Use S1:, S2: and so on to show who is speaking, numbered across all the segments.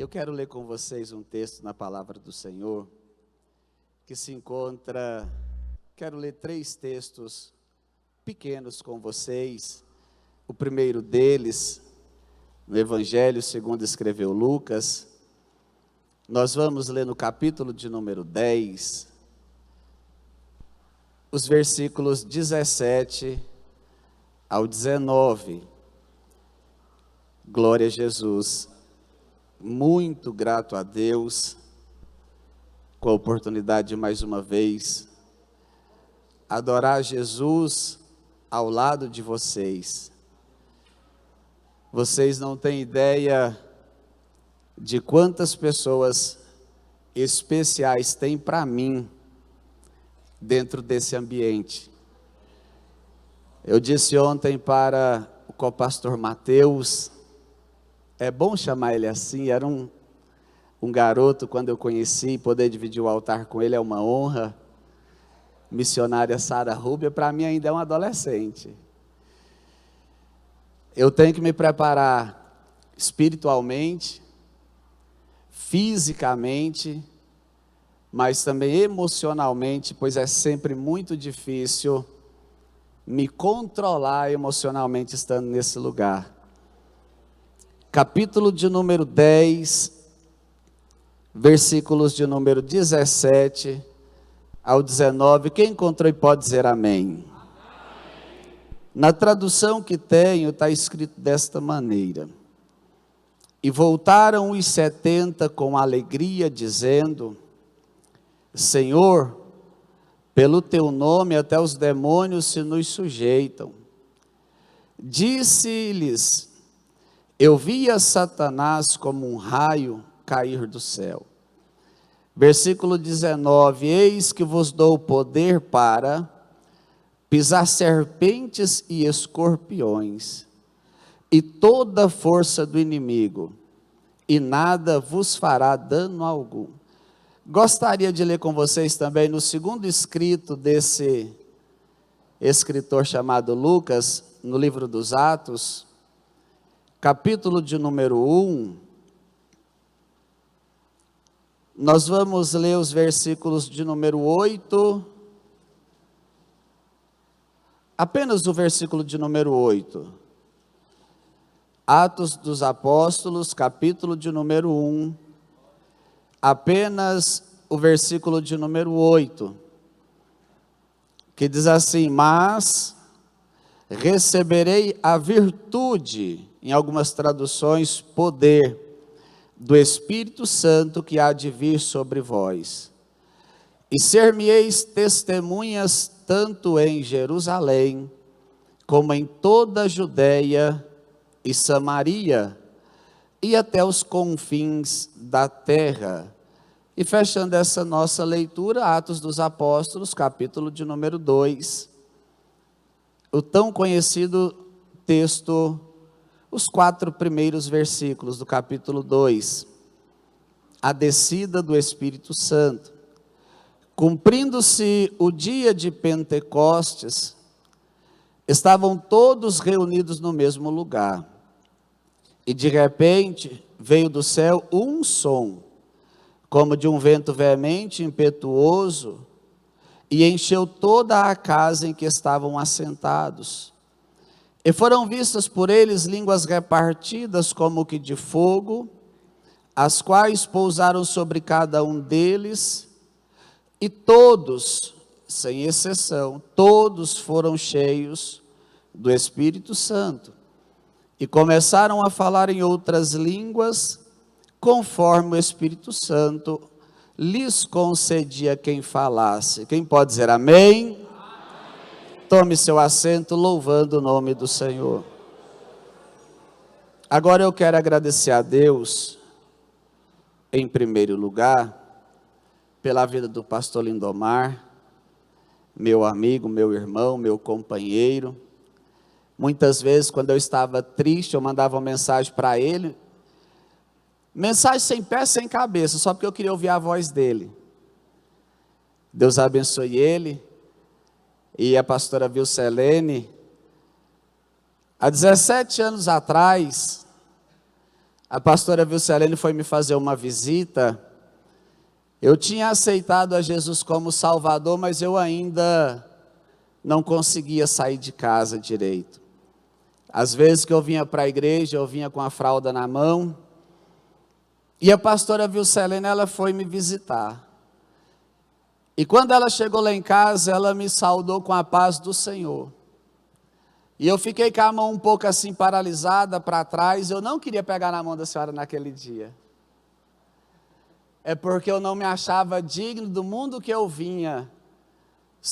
S1: Eu quero ler com vocês um texto na palavra do Senhor, que se encontra, quero ler 3 textos pequenos com vocês. O primeiro deles, no Evangelho segundo escreveu Lucas, nós vamos ler no capítulo de número 10, os versículos 17 ao 19. Glória a Jesus. Muito grato a Deus com a oportunidade de mais uma vez adorar Jesus ao lado de vocês. Vocês não têm ideia de quantas pessoas especiais tem para mim dentro desse ambiente. Eu disse ontem para o copastor Mateus, é bom chamar ele assim, era um garoto quando eu conheci, poder dividir o altar com ele é uma honra. Missionária Sara Rúbia, para mim ainda é um adolescente. Eu tenho que me preparar espiritualmente, fisicamente, mas também emocionalmente, pois é sempre muito difícil me controlar emocionalmente estando nesse lugar. Capítulo de número 10, versículos de número 17 ao 19. Quem encontrou e pode dizer amém? Na tradução que tenho, está escrito desta maneira: E voltaram os 70 com alegria, dizendo: Senhor, pelo teu nome até os demônios se nos sujeitam. Disse-lhes: Eu via Satanás como um raio cair do céu. Versículo 19: Eis que vos dou poder para pisar serpentes e escorpiões, e toda a força do inimigo, e nada vos fará dano algum. Gostaria de ler com vocês também no segundo escrito desse escritor chamado Lucas, no livro dos Atos, capítulo de número 1, nós vamos ler os versículos de número 8, apenas o versículo de número 8. Atos dos Apóstolos, capítulo de número 1, apenas o versículo de número 8, que diz assim: Mas receberei a virtude, em algumas traduções, poder do Espírito Santo que há de vir sobre vós. E ser-me-eis testemunhas tanto em Jerusalém, como em toda a Judeia e Samaria, e até os confins da terra. E fechando essa nossa leitura, Atos dos Apóstolos, capítulo de número 2, o tão conhecido texto, os 4 primeiros versículos do capítulo 2, a descida do Espírito Santo. Cumprindo-se o dia de Pentecostes, estavam todos reunidos no mesmo lugar, e de repente veio do céu um som, como de um vento veemente, impetuoso, e encheu toda a casa em que estavam assentados. E foram vistas por eles línguas repartidas como que de fogo, as quais pousaram sobre cada um deles, e todos, sem exceção, todos foram cheios do Espírito Santo, e começaram a falar em outras línguas, conforme o Espírito Santo lhes concedia quem falasse. Quem pode dizer amém? Tome seu assento, louvando o nome do Senhor. Agora eu quero agradecer a Deus, em primeiro lugar, pela vida do pastor Lindomar, meu amigo, meu irmão, meu companheiro. Muitas vezes, quando eu estava triste, eu mandava uma mensagem para ele, mensagem sem pé, sem cabeça, só porque eu queria ouvir a voz dele. Deus abençoe ele. E a pastora Vilcelene, há 17 anos atrás, A pastora Vilcelene foi me fazer uma visita. Eu tinha aceitado a Jesus como Salvador, mas eu ainda não conseguia sair de casa direito. Às vezes que eu vinha para a igreja, eu vinha com a fralda na mão. E a pastora Vilcelene, ela foi me visitar. E quando ela chegou lá em casa, ela me saudou com a paz do Senhor. E eu fiquei com a mão um pouco assim paralisada para trás. Eu não queria pegar na mão da senhora naquele dia. É porque eu não me achava digno do mundo que eu vinha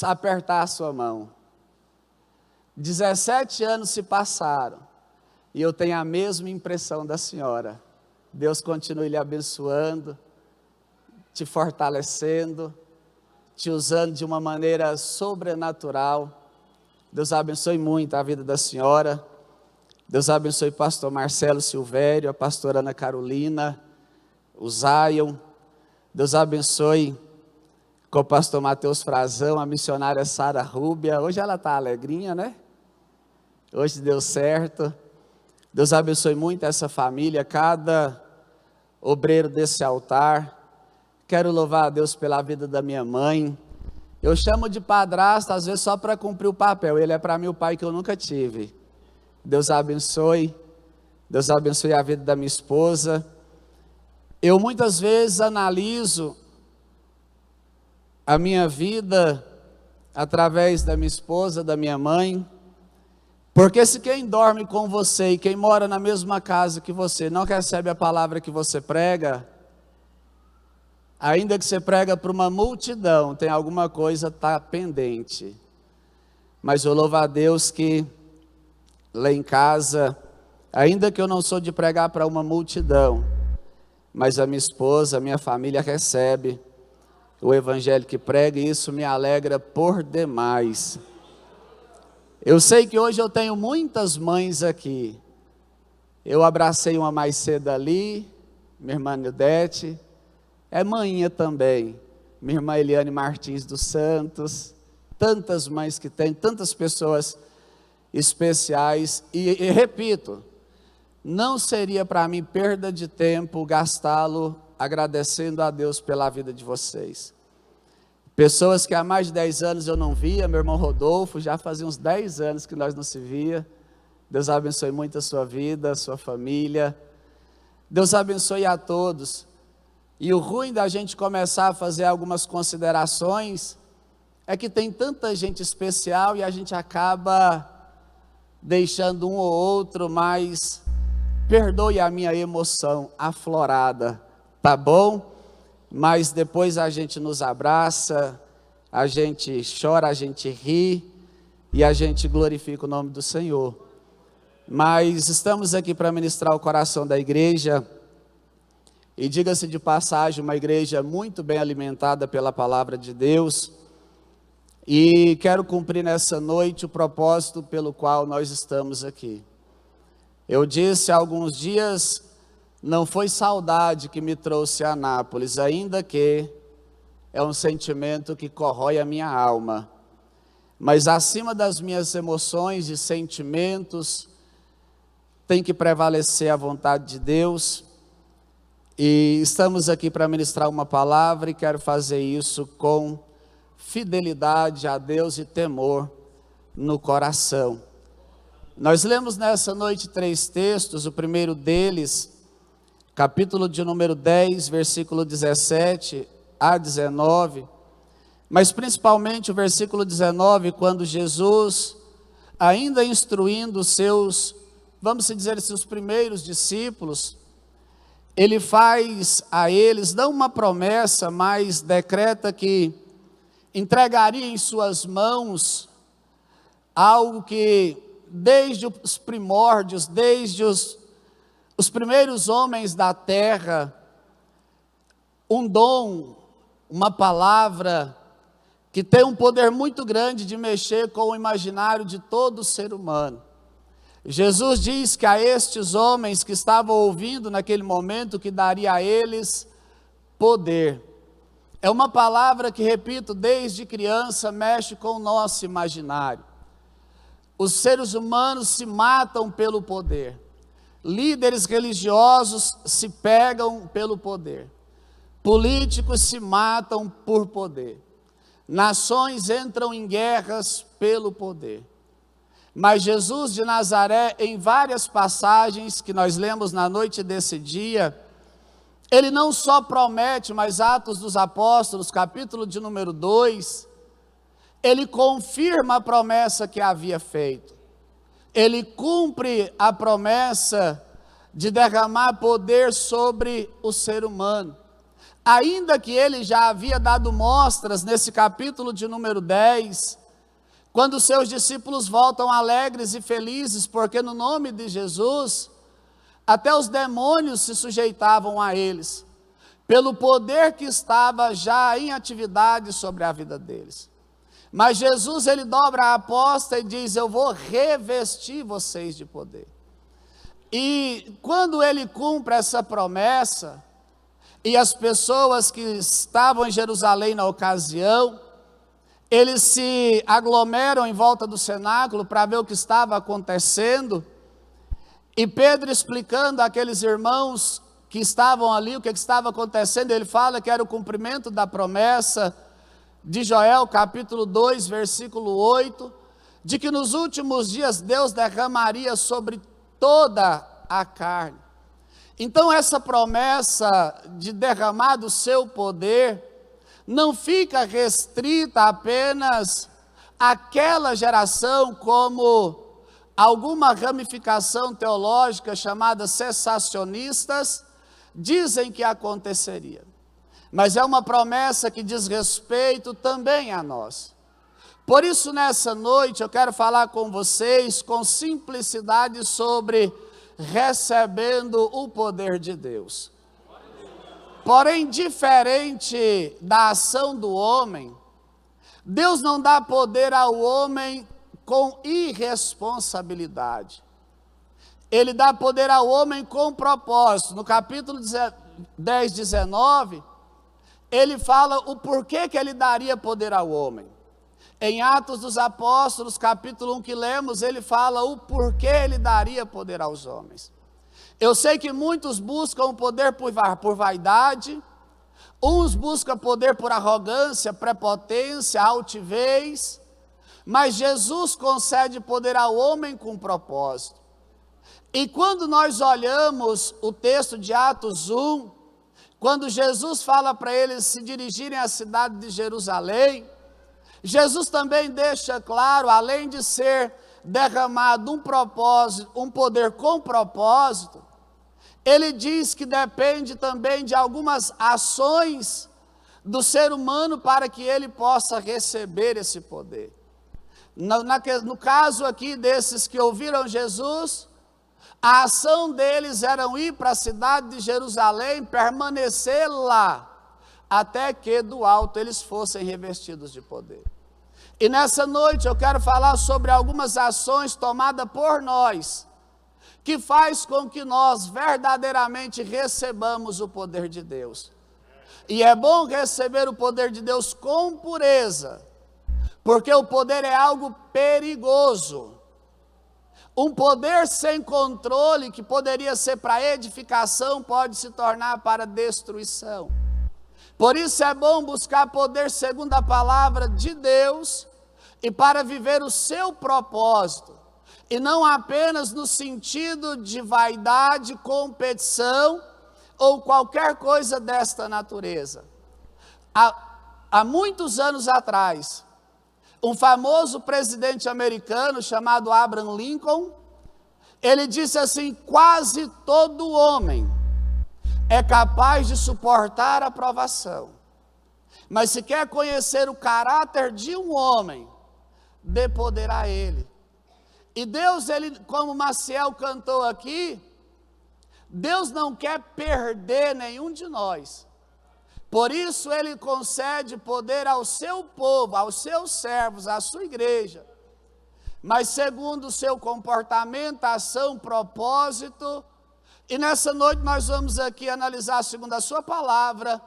S1: apertar a sua mão. 17 anos se passaram e eu tenho a mesma impressão da senhora. Deus continue lhe abençoando, te fortalecendo, te usando de uma maneira sobrenatural. Deus abençoe muito a vida da senhora. Deus abençoe o pastor Marcelo Silvério, a pastora Ana Carolina, o Zion. Deus abençoe com o pastor Mateus Frazão, a missionária Sara Rúbia. Hoje ela está alegrinha, né? Hoje deu certo. Deus abençoe muito essa família, cada obreiro desse altar. Quero louvar a Deus pela vida da minha mãe. Eu chamo de padrasto, às vezes só para cumprir o papel. Ele é para mim o pai que eu nunca tive. Deus abençoe. Deus abençoe a vida da minha esposa. Eu muitas vezes analiso a minha vida através da minha esposa, da minha mãe. Porque se quem dorme com você e quem mora na mesma casa que você não recebe a palavra que você prega, ainda que você prega para uma multidão, tem alguma coisa tá pendente. Mas eu louvo a Deus que lá em casa, ainda que eu não sou de pregar para uma multidão, mas a minha esposa, a minha família recebe o evangelho que prega e isso me alegra por demais. Eu sei que hoje eu tenho muitas mães aqui. Eu abracei uma mais cedo ali, minha irmã Nildete, é manhinha também, minha irmã Eliane Martins dos Santos, tantas mães que tem, tantas pessoas especiais, e repito, não seria para mim perda de tempo gastá-lo agradecendo a Deus pela vida de vocês. Pessoas que há mais de 10 anos eu não via, meu irmão Rodolfo, já fazia uns 10 anos que nós não se via. Deus abençoe muito a sua vida, a sua família. Deus abençoe a todos. E o ruim da gente começar a fazer algumas considerações é que tem tanta gente especial e a gente acaba deixando um ou outro, mas perdoe a minha emoção aflorada, tá bom? Mas depois a gente nos abraça, a gente chora, a gente ri e a gente glorifica o nome do Senhor. Mas estamos aqui para ministrar o coração da igreja, e diga-se de passagem, uma igreja muito bem alimentada pela palavra de Deus, e quero cumprir nessa noite o propósito pelo qual nós estamos aqui. Eu disse há alguns dias, não foi saudade que me trouxe a Anápolis, ainda que é um sentimento que corrói a minha alma, mas acima das minhas emoções e sentimentos, tem que prevalecer a vontade de Deus, e estamos aqui para ministrar uma palavra, e quero fazer isso com fidelidade a Deus e temor no coração. Nós lemos nessa noite 3 textos, o primeiro deles, capítulo de número 10, versículo 17 a 19, mas principalmente o versículo 19, quando Jesus, ainda instruindo os seus, vamos dizer assim, os primeiros discípulos, ele faz a eles, não uma promessa, mas decreta que entregaria em suas mãos algo que desde os primórdios, desde os primeiros homens da terra, um dom, uma palavra que tem um poder muito grande de mexer com o imaginário de todo ser humano. Jesus diz que a estes homens que estavam ouvindo naquele momento, que daria a eles poder. É uma palavra que, repito, desde criança mexe com o nosso imaginário. Os seres humanos se matam pelo poder. líderes religiosos se pegam pelo poder, políticos se matam por poder, nações entram em guerras pelo poder. Mas Jesus de Nazaré, em várias passagens que nós lemos na noite desse dia, ele não só promete, mas Atos dos Apóstolos, capítulo de número 2, ele confirma a promessa que havia feito. Ele cumpre a promessa de derramar poder sobre o ser humano. Ainda que ele já havia dado mostras nesse capítulo de número 10, quando seus discípulos voltam alegres e felizes, porque no nome de Jesus, até os demônios se sujeitavam a eles, pelo poder que estava já em atividade sobre a vida deles. Mas Jesus, ele dobra a aposta e diz: eu vou revestir vocês de poder. E quando ele cumpre essa promessa, e as pessoas que estavam em Jerusalém na ocasião, eles se aglomeram em volta do cenáculo para ver o que estava acontecendo, e Pedro explicando àqueles irmãos que estavam ali o que estava acontecendo, ele fala que era o cumprimento da promessa de Joel, capítulo 2, versículo 8, de que nos últimos dias Deus derramaria sobre toda a carne. Então essa promessa de derramar do seu poder não fica restrita apenas àquela geração, como alguma ramificação teológica chamada cessacionistas dizem que aconteceria. Mas é uma promessa que diz respeito também a nós. Por isso, nessa noite, eu quero falar com vocês com simplicidade sobre recebendo o poder de Deus. Porém, diferente da ação do homem, Deus não dá poder ao homem com irresponsabilidade. Ele dá poder ao homem com propósito. No capítulo 10, 19, ele fala o porquê que ele daria poder ao homem. Em Atos dos Apóstolos, capítulo 1 que lemos, ele fala o porquê ele daria poder aos homens. Eu sei que muitos buscam o poder por vaidade, uns buscam poder por arrogância, prepotência, altivez, mas Jesus concede poder ao homem com propósito. E quando nós olhamos o texto de Atos 1, quando Jesus fala para eles se dirigirem à cidade de Jerusalém, Jesus também deixa claro, além de ser derramado um propósito, um poder com propósito, ele diz que depende também de algumas ações do ser humano para que ele possa receber esse poder. No caso aqui desses que ouviram Jesus, a ação deles era ir para a cidade de Jerusalém, permanecer lá, até que do alto eles fossem revestidos de poder. E nessa noite eu quero falar sobre algumas ações tomadas por nós, que faz com que nós verdadeiramente recebamos o poder de Deus. E é bom receber o poder de Deus com pureza, porque o poder é algo perigoso. Um poder sem controle, que poderia ser para edificação, pode se tornar para destruição. Por isso é bom buscar poder segundo a palavra de Deus, e para viver o seu propósito, e não apenas no sentido de vaidade, competição, ou qualquer coisa desta natureza. Há muitos anos atrás, um famoso presidente americano chamado Abraham Lincoln, ele disse assim: quase todo homem é capaz de suportar a provação, mas se quer conhecer o caráter de um homem, dê poder a ele. E Deus, ele, como Maciel cantou aqui, Deus não quer perder nenhum de nós. Por isso ele concede poder ao seu povo, aos seus servos, à sua igreja. Mas segundo o seu comportamento, ação, propósito. E nessa noite nós vamos aqui analisar, segundo a sua palavra,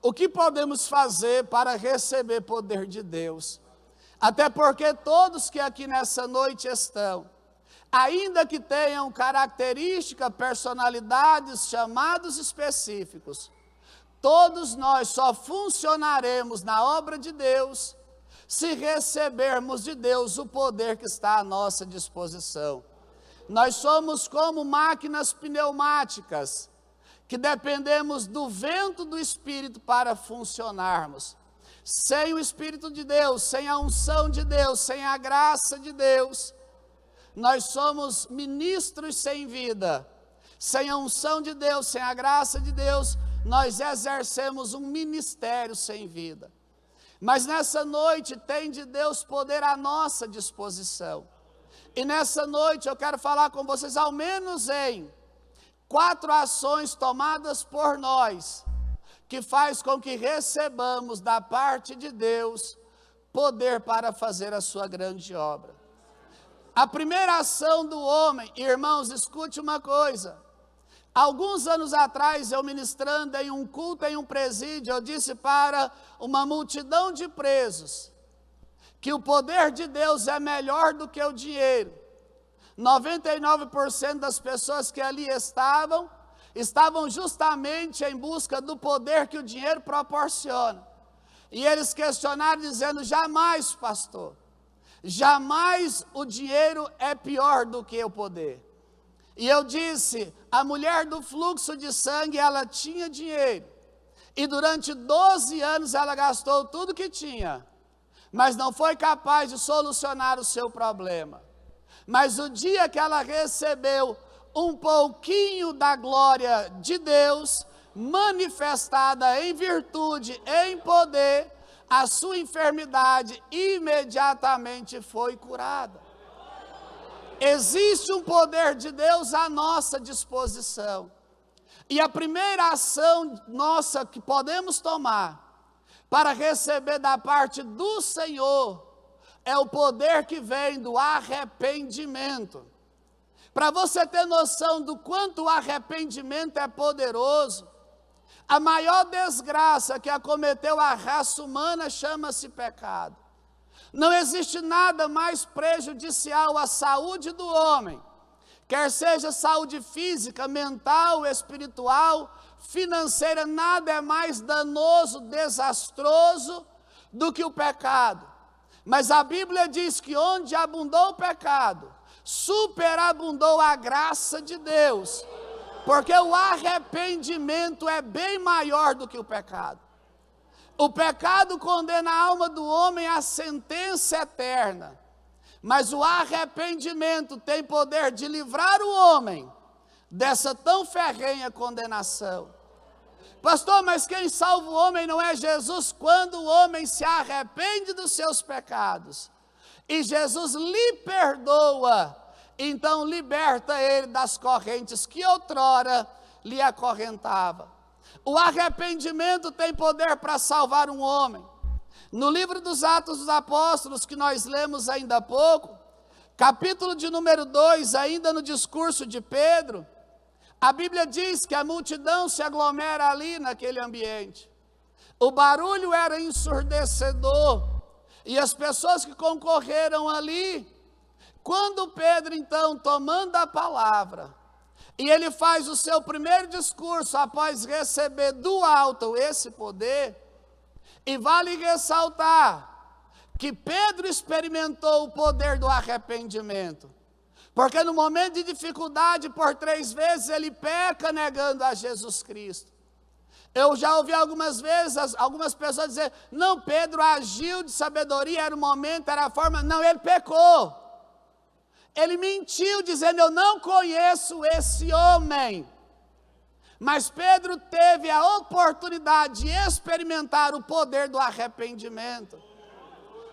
S1: o que podemos fazer para receber poder de Deus. Até porque todos que aqui nessa noite estão, ainda que tenham características, personalidades, chamados específicos, todos nós só funcionaremos na obra de Deus se recebermos de Deus o poder que está à nossa disposição. Nós somos como máquinas pneumáticas, que dependemos do vento do Espírito para funcionarmos. Sem o Espírito de Deus, sem a unção de Deus, sem a graça de Deus, nós somos ministros sem vida. Sem a unção de Deus, sem a graça de Deus, nós exercemos um ministério sem vida. Mas nessa noite tem de Deus poder à nossa disposição. E nessa noite eu quero falar com vocês ao menos em 4 ações tomadas por nós, que faz com que recebamos da parte de Deus poder para fazer a sua grande obra. A primeira ação do homem, irmãos, escute uma coisa. Alguns anos atrás, eu ministrando em um culto, em um presídio, eu disse para uma multidão de presos, que o poder de Deus é melhor do que o dinheiro. 99% das pessoas que ali estavam justamente em busca do poder que o dinheiro proporciona. E eles questionaram dizendo, jamais, pastor, jamais o dinheiro é pior do que o poder. E eu disse, a mulher do fluxo de sangue, ela tinha dinheiro. E durante 12 anos ela gastou tudo que tinha, mas não foi capaz de solucionar o seu problema. Mas o dia que ela recebeu um pouquinho da glória de Deus, manifestada em virtude, em poder, a sua enfermidade imediatamente foi curada. Existe um poder de Deus à nossa disposição. E a primeira ação nossa que podemos tomar para receber da parte do Senhor é o poder que vem do arrependimento. Para você ter noção do quanto o arrependimento é poderoso, a maior desgraça que acometeu a raça humana chama-se pecado. Não existe nada mais prejudicial à saúde do homem, quer seja saúde física, mental, espiritual, financeira, nada é mais danoso, desastroso do que o pecado. Mas a Bíblia diz que onde abundou o pecado, superabundou a graça de Deus, porque o arrependimento é bem maior do que o pecado. O pecado condena a alma do homem à sentença eterna, mas o arrependimento tem poder de livrar o homem dessa tão ferrenha condenação. Pastor, mas quem salva o homem não é Jesus? Quando o homem se arrepende dos seus pecados e Jesus lhe perdoa, então liberta ele das correntes que outrora lhe acorrentava. O arrependimento tem poder para salvar um homem. No livro dos Atos dos Apóstolos, que nós lemos ainda há pouco, capítulo de número 2, ainda no discurso de Pedro, a Bíblia diz que a multidão se aglomera ali naquele ambiente. O barulho era ensurdecedor, e as pessoas que concorreram ali, quando Pedro então, tomando a palavra, e ele faz o seu primeiro discurso após receber do alto esse poder, e vale ressaltar que Pedro experimentou o poder do arrependimento, porque no momento de dificuldade, por 3 vezes, ele peca negando a Jesus Cristo. Eu já ouvi algumas vezes, algumas pessoas dizer, não, Pedro agiu de sabedoria, era o momento, era a forma, não, ele pecou. Ele mentiu dizendo, eu não conheço esse homem. Mas Pedro teve a oportunidade de experimentar o poder do arrependimento.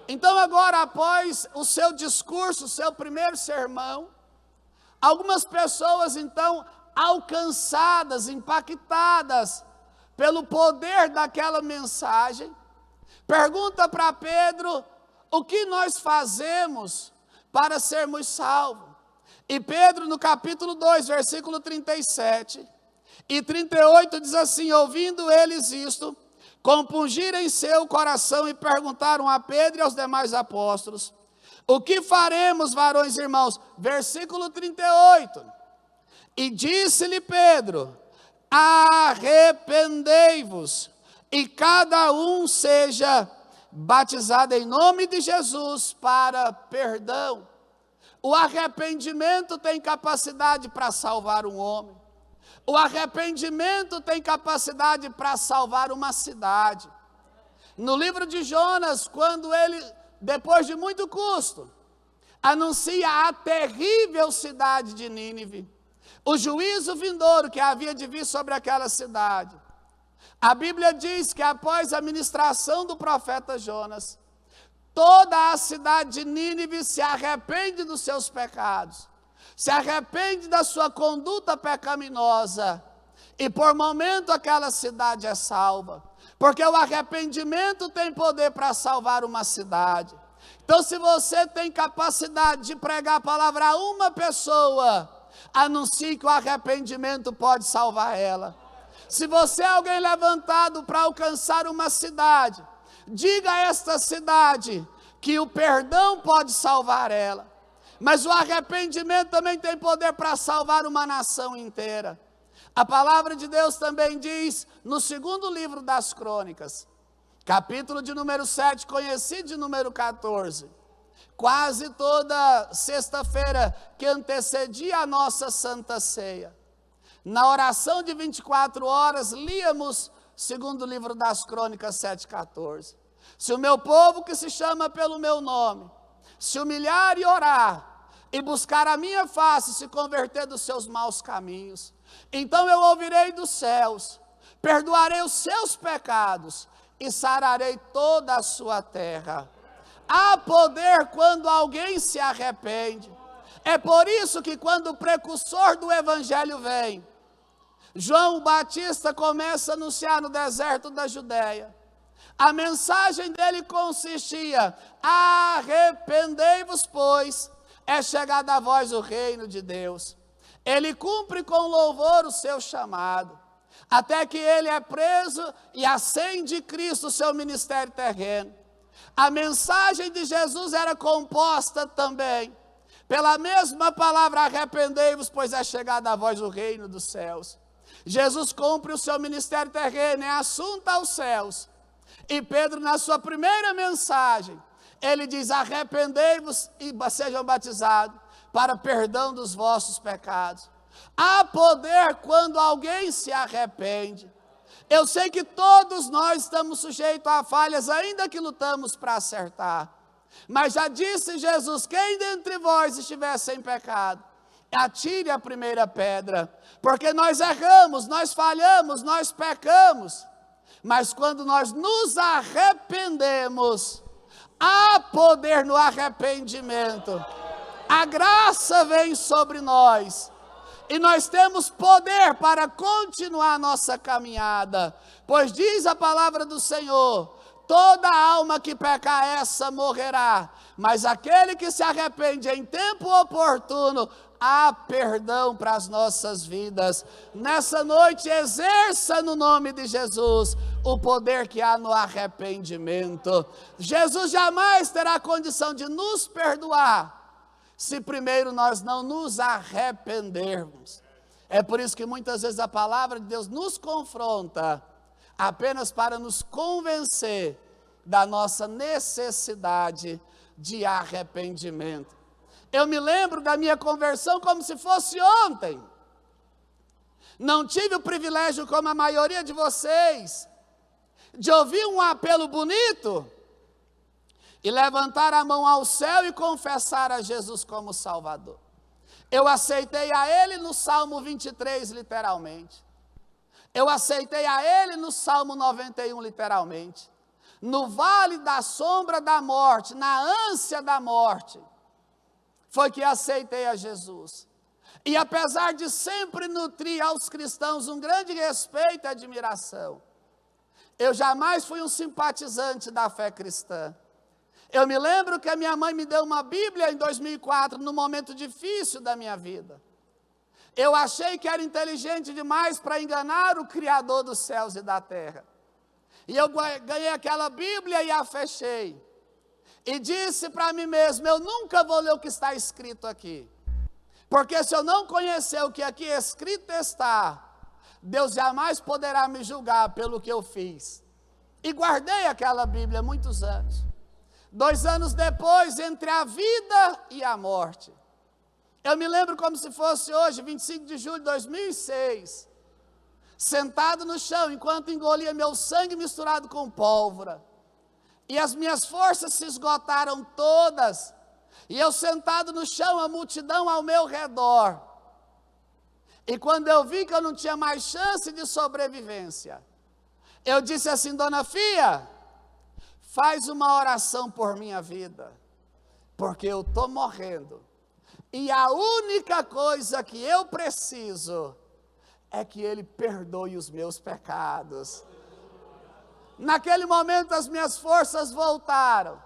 S1: Então agora, após o seu discurso, o seu primeiro sermão, algumas pessoas então alcançadas, impactadas pelo poder daquela mensagem, pergunta para Pedro, o que nós fazemos para sermos salvos? E Pedro, no capítulo 2, versículo 37 e 38, diz assim, ouvindo eles isto, compungiram em seu coração e perguntaram a Pedro e aos demais apóstolos, O que faremos, varões e irmãos? Versículo 38. E disse-lhe Pedro: arrependei-vos, e cada um seja batizado em nome de Jesus para perdão. O arrependimento tem capacidade para salvar um homem. O arrependimento tem capacidade para salvar uma cidade. No livro de Jonas, quando ele, depois de muito custo, anuncia a terrível cidade de Nínive, o juízo vindouro que havia de vir sobre aquela cidade, a Bíblia diz que após a ministração do profeta Jonas, toda a cidade de Nínive se arrepende dos seus pecados, se arrepende da sua conduta pecaminosa, e por momento aquela cidade é salva, porque o arrependimento tem poder para salvar uma cidade. Então, se você tem capacidade de pregar a palavra a uma pessoa, anuncie que o arrependimento pode salvar ela. Se você é alguém levantado para alcançar uma cidade, diga a esta cidade que o perdão pode salvar ela. Mas o arrependimento também tem poder para salvar uma nação inteira. A palavra de Deus também diz no segundo livro das Crônicas, capítulo de número 7, conhecido de número 14. Quase toda sexta-feira que antecedia a nossa Santa Ceia, na oração de 24 horas, líamos segundo livro das Crônicas 7,14. Se o meu povo que se chama pelo meu nome, se humilhar e orar, e buscar a minha face, se converter dos seus maus caminhos, então eu ouvirei dos céus, perdoarei os seus pecados, e sararei toda a sua terra. Há poder quando alguém se arrepende. É por isso que quando o precursor do evangelho vem, João Batista começa a anunciar no deserto da Judéia. A mensagem dele consistia: arrependei-vos, pois é chegada a vós o reino de Deus. Ele cumpre com louvor o seu chamado, até que ele é preso e acende Cristo o seu ministério terreno. A mensagem de Jesus era composta também pela mesma palavra: arrependei-vos, pois é chegada a vós o reino dos céus. Jesus cumpre o seu ministério terreno, é assunto aos céus. E Pedro, na sua primeira mensagem, ele diz: arrependei-vos e sejam batizados para perdão dos vossos pecados. Há poder quando alguém se arrepende. Eu sei que todos nós estamos sujeitos a falhas, ainda que lutamos para acertar. Mas já disse Jesus: quem dentre vós estiver sem pecado, atire a primeira pedra. Porque nós erramos, nós falhamos, nós pecamos. Mas quando nós nos arrependemos, há poder no arrependimento. A graça vem sobre nós. E nós temos poder para continuar a nossa caminhada. Pois diz a palavra do Senhor: toda alma que pecar, essa morrerá. Mas aquele que se arrepende em tempo oportuno, há perdão para as nossas vidas. Nessa noite, exerça no nome de Jesus o poder que há no arrependimento. Jesus jamais terá condição de nos perdoar se primeiro nós não nos arrependermos. É por isso que muitas vezes a palavra de Deus nos confronta apenas para nos convencer da nossa necessidade de arrependimento. Eu me lembro da minha conversão como se fosse ontem. Não tive o privilégio, como a maioria de vocês, de ouvir um apelo bonito e levantar a mão ao céu e confessar a Jesus como Salvador. Eu aceitei a Ele no Salmo 23, literalmente. Eu aceitei a Ele no Salmo 91, literalmente. No vale da sombra da morte, na ânsia da morte, foi que aceitei a Jesus. E apesar de sempre nutrir aos cristãos um grande respeito e admiração, eu jamais fui um simpatizante da fé cristã. Eu me lembro que a minha mãe me deu uma Bíblia em 2004, num momento difícil da minha vida. Eu achei que era inteligente demais para enganar o Criador dos céus e da terra. E eu ganhei aquela Bíblia e a fechei. e disse para mim mesmo: eu nunca vou ler o que está escrito aqui, porque se eu não conhecer o que aqui escrito está, Deus jamais poderá me julgar pelo que eu fiz. E guardei aquela Bíblia muitos anos. 2 anos depois, entre a vida e a morte, eu me lembro como se fosse hoje, 25 de julho de 2006, sentado no chão, enquanto engolia meu sangue misturado com pólvora, e as minhas forças se esgotaram todas, e eu sentado no chão, a multidão ao meu redor, e quando eu vi que eu não tinha mais chance de sobrevivência, eu disse assim: Dona Fia, faz uma oração por minha vida, porque eu estou morrendo, e a única coisa que eu preciso é que Ele perdoe os meus pecados. Naquele momento as minhas forças voltaram,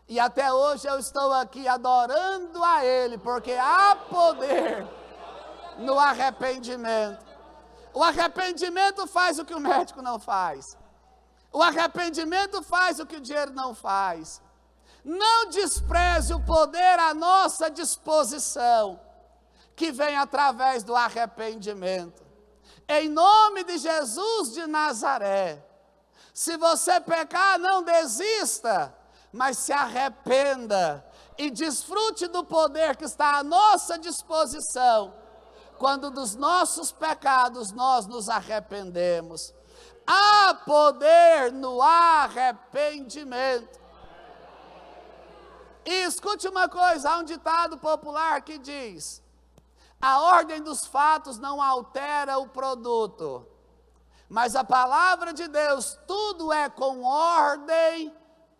S1: e até hoje eu estou aqui adorando a Ele, porque há poder no arrependimento. O arrependimento faz o que o médico não faz. O arrependimento faz o que o dinheiro não faz. Não despreze o poder à nossa disposição, que vem através do arrependimento. Em nome de Jesus de Nazaré, se você pecar, não desista, mas se arrependa e desfrute do poder que está à nossa disposição, quando dos nossos pecados nós nos arrependemos. Há poder no arrependimento. E escute uma coisa, há um ditado popular que diz: a ordem dos fatos não altera o produto, mas a palavra de Deus, tudo é com ordem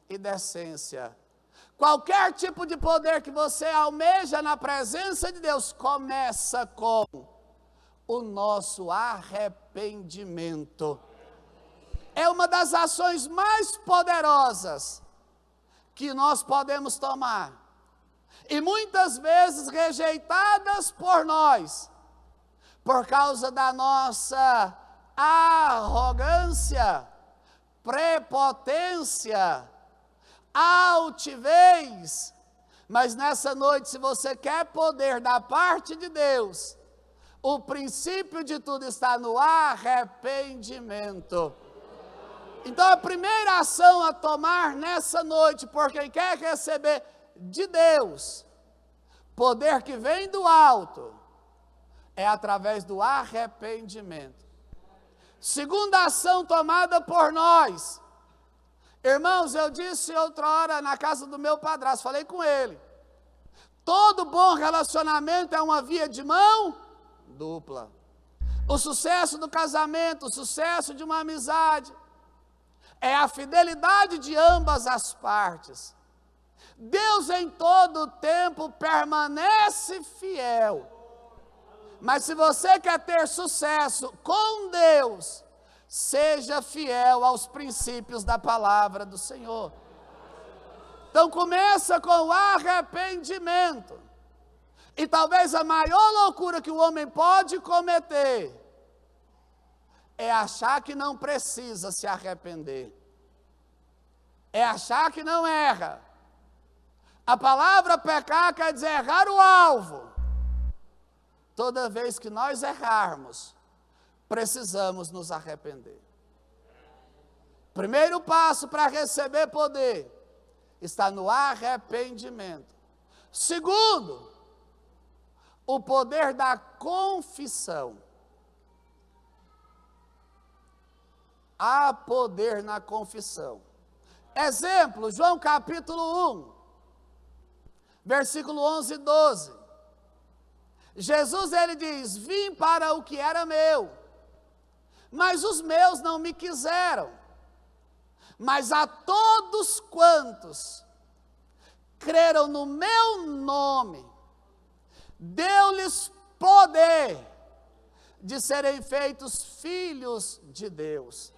S1: e decência. Qualquer tipo de poder que você almeja na presença de Deus, começa com o nosso arrependimento. É uma das ações mais poderosas que nós podemos tomar, e muitas vezes rejeitadas por nós, por causa da nossa arrogância, prepotência, altivez. Mas nessa noite, se você quer poder da parte de Deus, o princípio de tudo está no arrependimento. Então a primeira ação a tomar nessa noite, por quem quer receber de Deus poder que vem do alto, é através do arrependimento. Segunda ação tomada por nós, irmãos, eu disse outrora na casa do meu padrasto, falei com ele: todo bom relacionamento é uma via de mão dupla. O sucesso do casamento, o sucesso de uma amizade, é a fidelidade de ambas as partes. Deus em todo tempo permanece fiel. Mas se você quer ter sucesso com Deus, seja fiel aos princípios da palavra do Senhor. Então começa com o arrependimento. E talvez a maior loucura que o homem pode cometer é achar que não precisa se arrepender. É achar que não erra. A palavra pecar quer dizer errar o alvo. Toda vez que nós errarmos, precisamos nos arrepender. Primeiro passo para receber poder está no arrependimento. Segundo, o poder da confissão. Há poder na confissão. Exemplo, João capítulo 1, versículo 11 e 12. Jesus, ele diz: vim para o que era meu, mas os meus não me quiseram. Mas a todos quantos creram no meu nome, deu-lhes poder de serem feitos filhos de Deus.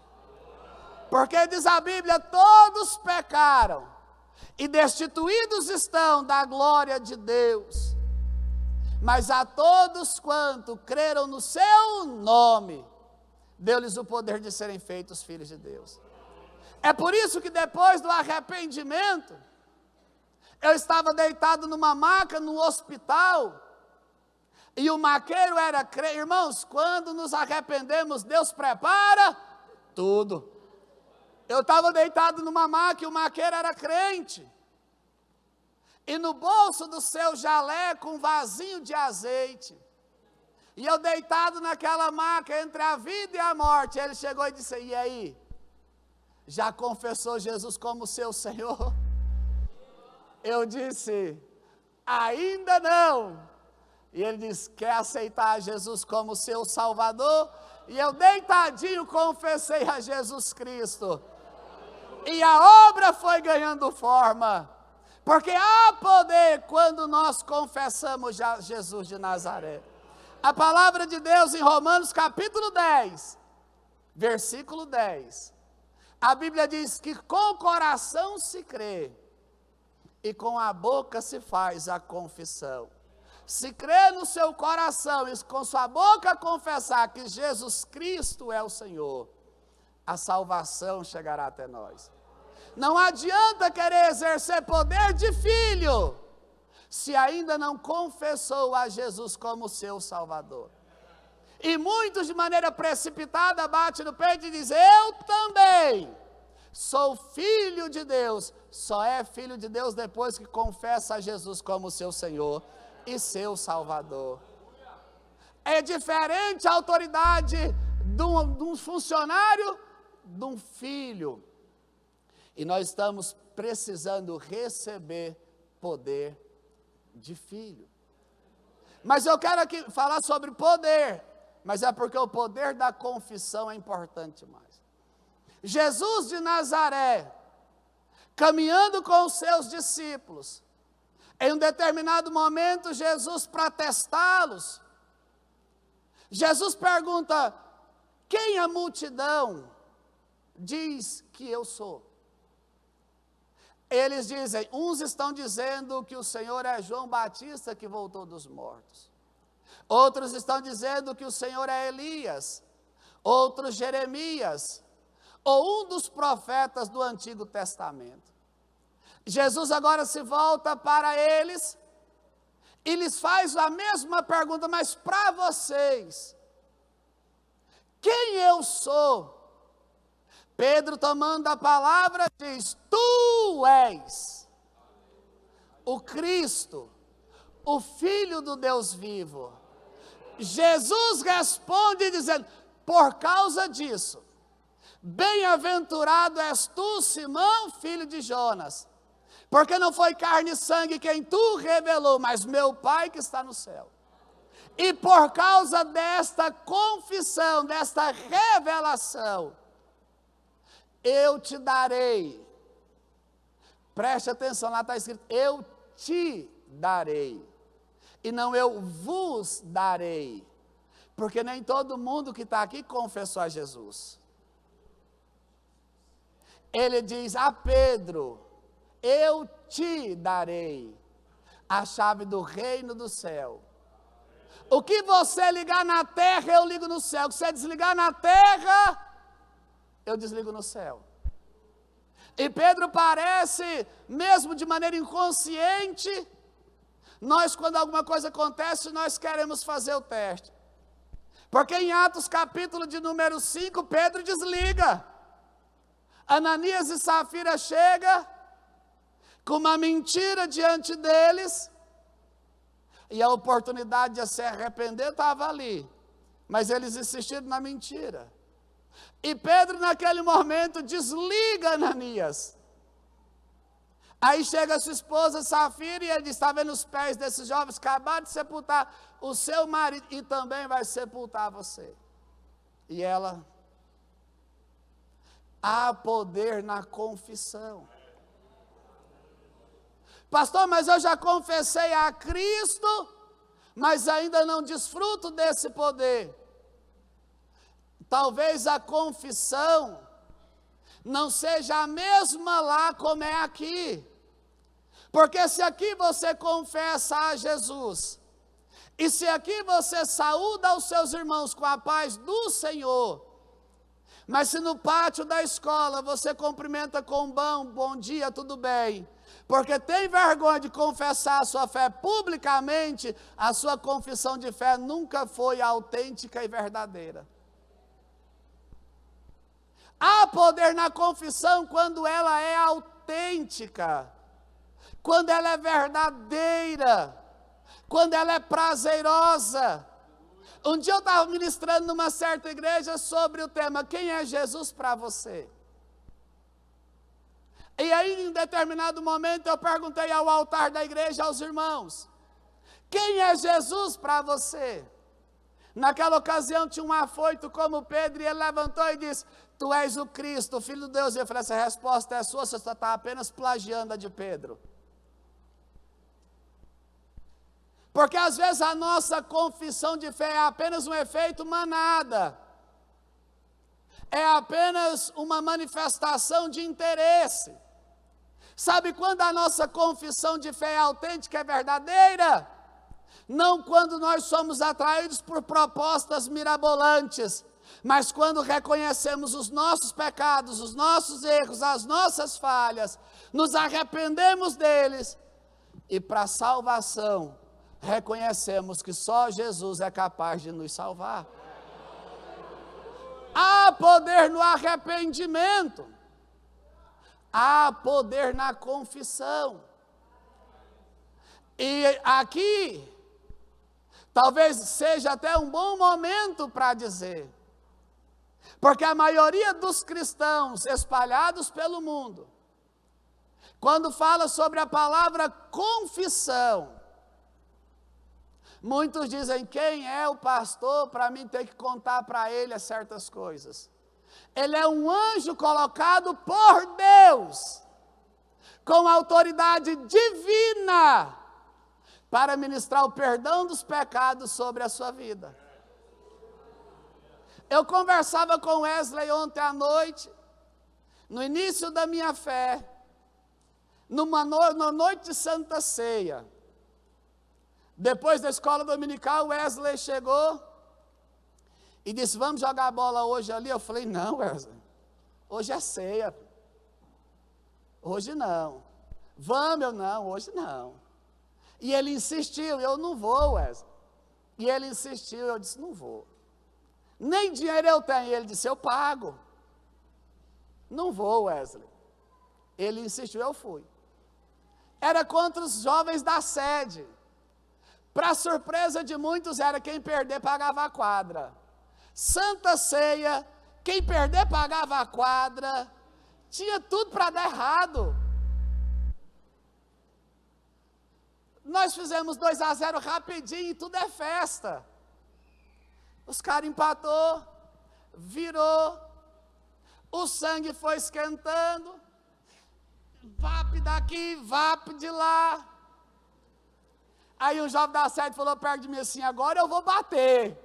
S1: Porque diz a Bíblia, todos pecaram e destituídos estão da glória de Deus. Mas a todos quanto creram no seu nome, deu-lhes o poder de serem feitos filhos de Deus. É por isso que depois do arrependimento, Eu estava deitado numa maca no hospital, e o maqueiro era crente. Irmãos, quando nos arrependemos, Deus prepara tudo. Eu estava deitado numa maca e o maqueiro era crente. E no bolso do seu jaleco, um vasinho de azeite. E eu deitado naquela maca, entre a vida e a morte, ele chegou e disse: e aí? Já confessou Jesus como seu Senhor? Eu disse: ainda não. E ele disse: quer aceitar Jesus como seu Salvador? E eu deitadinho confessei a Jesus Cristo. E a obra foi ganhando forma. Porque há poder quando nós confessamos Jesus de Nazaré. A palavra de Deus em Romanos capítulo 10, versículo 10. A Bíblia diz que com o coração se crê e com a boca se faz a confissão. Se crê no seu coração e com sua boca confessar que Jesus Cristo é o Senhor, a salvação chegará até nós. Não adianta querer exercer poder de filho, se ainda não confessou a Jesus como seu Salvador. E muitos de maneira precipitada batem no peito e dizem: eu também sou filho de Deus. Só é filho de Deus depois que confessa a Jesus como seu Senhor e seu Salvador. É diferente a autoridade de um funcionário de um filho. E nós estamos precisando receber poder de filho. Mas eu quero aqui falar sobre poder, mas é porque o poder da confissão é importante mais. Jesus de Nazaré, caminhando com os seus discípulos, em um determinado momento, Jesus, para testá-los, Jesus pergunta: quem a multidão diz que eu sou? Eles dizem, uns estão dizendo que o Senhor é João Batista que voltou dos mortos. Outros estão dizendo que o Senhor é Elias. Outros Jeremias. Ou um dos profetas do Antigo Testamento. Jesus agora se volta para eles e lhes faz a mesma pergunta, mas para vocês, quem eu sou? Pedro, tomando a palavra, diz: tu és o Cristo, o Filho do Deus vivo. Jesus responde dizendo: por causa disso, bem-aventurado és tu, Simão, filho de Jonas, porque não foi carne e sangue quem tu revelou, mas meu Pai que está no céu. E por causa desta confissão, desta revelação, eu te darei, preste atenção, lá está escrito, eu te darei, e não eu vos darei, porque nem todo mundo que está aqui confessou a Jesus. Ele diz a Pedro: eu te darei a chave do reino do céu. O que você ligar na terra, eu ligo no céu. O que você desligar na terra, eu desligo no céu. E Pedro parece, mesmo de maneira inconsciente, nós quando alguma coisa acontece, nós queremos fazer o teste. Porque em Atos capítulo de número 5, Pedro desliga. Ananias e Safira chegam com uma mentira diante deles, e a oportunidade de se arrepender estava ali, mas eles insistiram na mentira. E Pedro naquele momento desliga Ananias. Aí chega a sua esposa Safira e ele diz: está vendo os pés desses jovens? Acabaram de sepultar o seu marido e também vai sepultar você. E ela: há poder na confissão. Pastor, mas eu já confessei a Cristo, mas ainda não desfruto desse poder. Talvez a confissão não seja a mesma lá como é aqui. Porque se aqui você confessa a Jesus, e se aqui você saúda os seus irmãos com a paz do Senhor, mas se no pátio da escola você cumprimenta com bom dia, tudo bem, porque tem vergonha de confessar a sua fé publicamente, a sua confissão de fé nunca foi autêntica e verdadeira. Há poder na confissão quando ela é autêntica, quando ela é verdadeira, quando ela é prazerosa. Um dia eu estava ministrando numa certa igreja sobre o tema, quem é Jesus para você? E aí, em determinado momento, eu perguntei ao altar da igreja, aos irmãos, quem é Jesus para você? Naquela ocasião tinha um afoito como Pedro, e ele levantou e disse, tu és o Cristo, o Filho de Deus. E eu falei, essa resposta é sua, você está apenas plagiando a de Pedro. Porque às vezes a nossa confissão de fé é apenas um efeito manada. É apenas uma manifestação de interesse. Sabe quando a nossa confissão de fé é autêntica, é verdadeira? Não quando nós somos atraídos por propostas mirabolantes, mas quando reconhecemos os nossos pecados, os nossos erros, as nossas falhas, nos arrependemos deles e para a salvação reconhecemos que só Jesus é capaz de nos salvar. Há poder no arrependimento, há poder na confissão. E aqui, talvez seja até um bom momento para dizer, porque a maioria dos cristãos espalhados pelo mundo, quando fala sobre a palavra confissão, muitos dizem, quem é o pastor para mim ter que contar para ele certas coisas? Ele é um anjo colocado por Deus, com autoridade divina, para ministrar o perdão dos pecados sobre a sua vida. Eu conversava com Wesley ontem à noite, no início da minha fé, na noite de Santa Ceia. Depois da escola dominical, Wesley chegou e disse, vamos jogar bola hoje ali? Eu falei, não, Wesley, hoje é ceia. Hoje não. Vamos, eu não, hoje não. E ele insistiu, eu não vou, Wesley. E ele insistiu, eu disse, não vou. Nem dinheiro eu tenho. Ele disse, eu pago. Não vou, Wesley. Ele insistiu, eu fui. Era contra os jovens da sede. Para surpresa de muitos, era quem perder pagava a quadra. Santa Ceia, quem perder pagava a quadra. Tinha tudo para dar errado. Nós fizemos 2-0 rapidinho e tudo é festa. Os caras empatou, virou, o sangue foi esquentando, VAP daqui, VAP de lá. Aí um jovem da sede falou perto de mim assim, agora eu vou bater.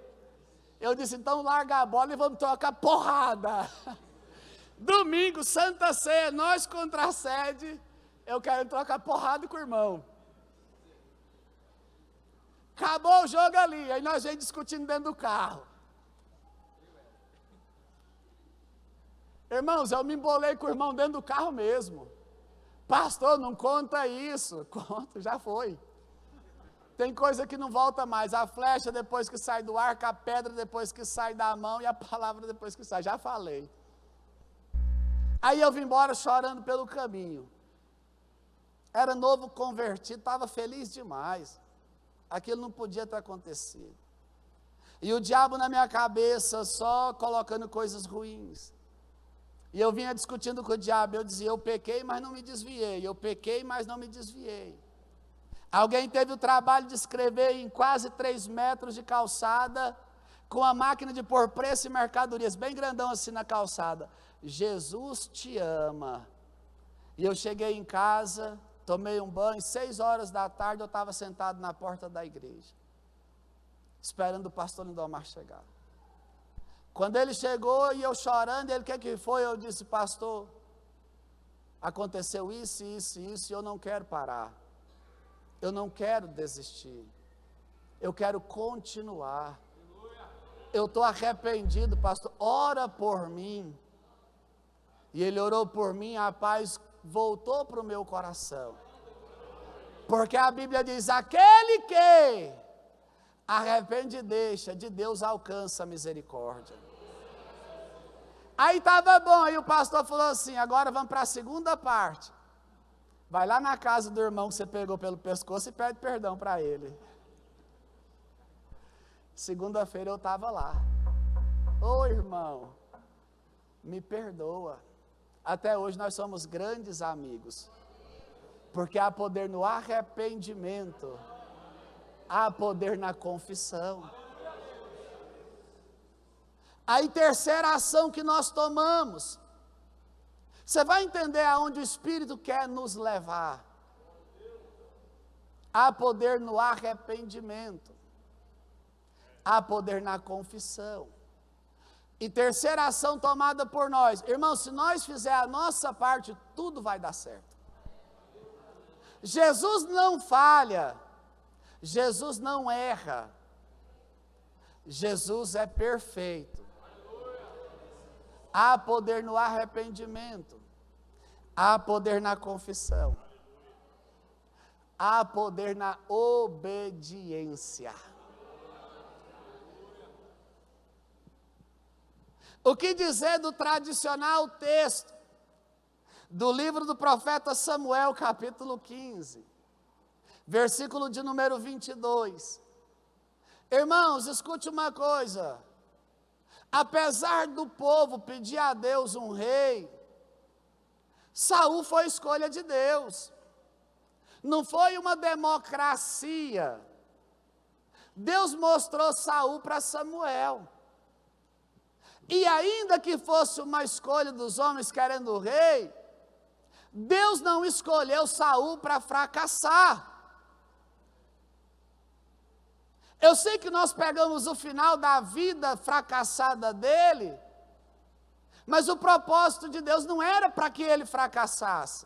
S1: Eu disse, então larga a bola e vamos trocar porrada. Domingo, Santa Ceia, nós contra a sede, eu quero trocar porrada com o irmão. Acabou o jogo ali, aí nós vem discutindo dentro do carro. Irmãos, eu me embolei com o irmão dentro do carro mesmo. Pastor, não conta isso. Conta, já foi. Tem coisa que não volta mais. A flecha depois que sai do arco, a pedra depois que sai da mão e a palavra depois que sai. Já falei. Aí eu vim embora chorando pelo caminho. Era novo convertido, estava feliz demais. Aquilo não podia ter acontecido. E o diabo na minha cabeça só colocando coisas ruins. E eu vinha discutindo com o diabo, eu dizia, eu pequei, mas não me desviei. Eu pequei, mas não me desviei. Alguém teve o trabalho de escrever em quase 3 metros de calçada, com a máquina de pôr preço e mercadorias, bem grandão assim na calçada. Jesus te ama. E eu cheguei em casa, tomei um banho, 6 horas da tarde eu estava sentado na porta da igreja, esperando o pastor Lindomar chegar. Quando ele chegou e eu chorando, ele, o que foi? Eu disse, pastor, aconteceu isso, isso, isso, e eu não quero parar. Eu não quero desistir. Eu quero continuar. Eu estou arrependido, pastor, ora por mim. E ele orou por mim, a paz voltou para o meu coração. Porque a Bíblia diz, aquele que arrepende e deixa, de Deus alcança a misericórdia. Aí estava bom, aí o pastor falou assim, agora vamos para a segunda parte. Vai lá na casa do irmão que você pegou pelo pescoço e pede perdão para ele. Segunda-feira eu estava lá. Ô irmão, me perdoa. Até hoje nós somos grandes amigos. Porque há poder no arrependimento. Há poder na confissão. Aí terceira ação que nós tomamos. Você vai entender aonde o Espírito quer nos levar. Há poder no arrependimento. Há poder na confissão. E terceira ação tomada por nós. Irmão, se nós fizer a nossa parte, tudo vai dar certo. Jesus não falha. Jesus não erra. Jesus é perfeito. Há poder no arrependimento. Há poder na confissão. Há poder na obediência. O que dizer do tradicional texto do livro do profeta Samuel, capítulo 15, versículo de número 22. Irmãos, escute uma coisa. Apesar do povo pedir a Deus um rei, Saul foi escolha de Deus. Não foi uma democracia. Deus mostrou Saul para Samuel. E ainda que fosse uma escolha dos homens querendo o rei, Deus não escolheu Saul para fracassar. Eu sei que nós pegamos o final da vida fracassada dele, mas o propósito de Deus não era para que ele fracassasse.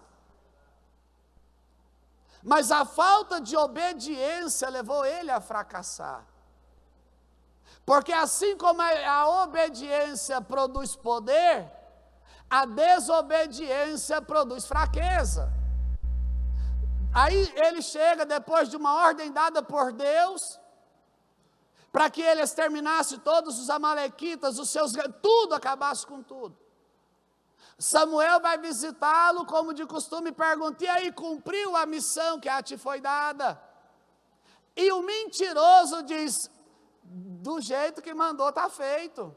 S1: Mas a falta de obediência levou ele a fracassar. Porque assim como a obediência produz poder, a desobediência produz fraqueza. Aí ele chega depois de uma ordem dada por Deus, para que ele exterminasse todos os amalequitas, tudo, acabasse com tudo. Samuel vai visitá-lo, como de costume, pergunta, e aí, cumpriu a missão que a ti foi dada? E o mentiroso diz, do jeito que mandou está feito.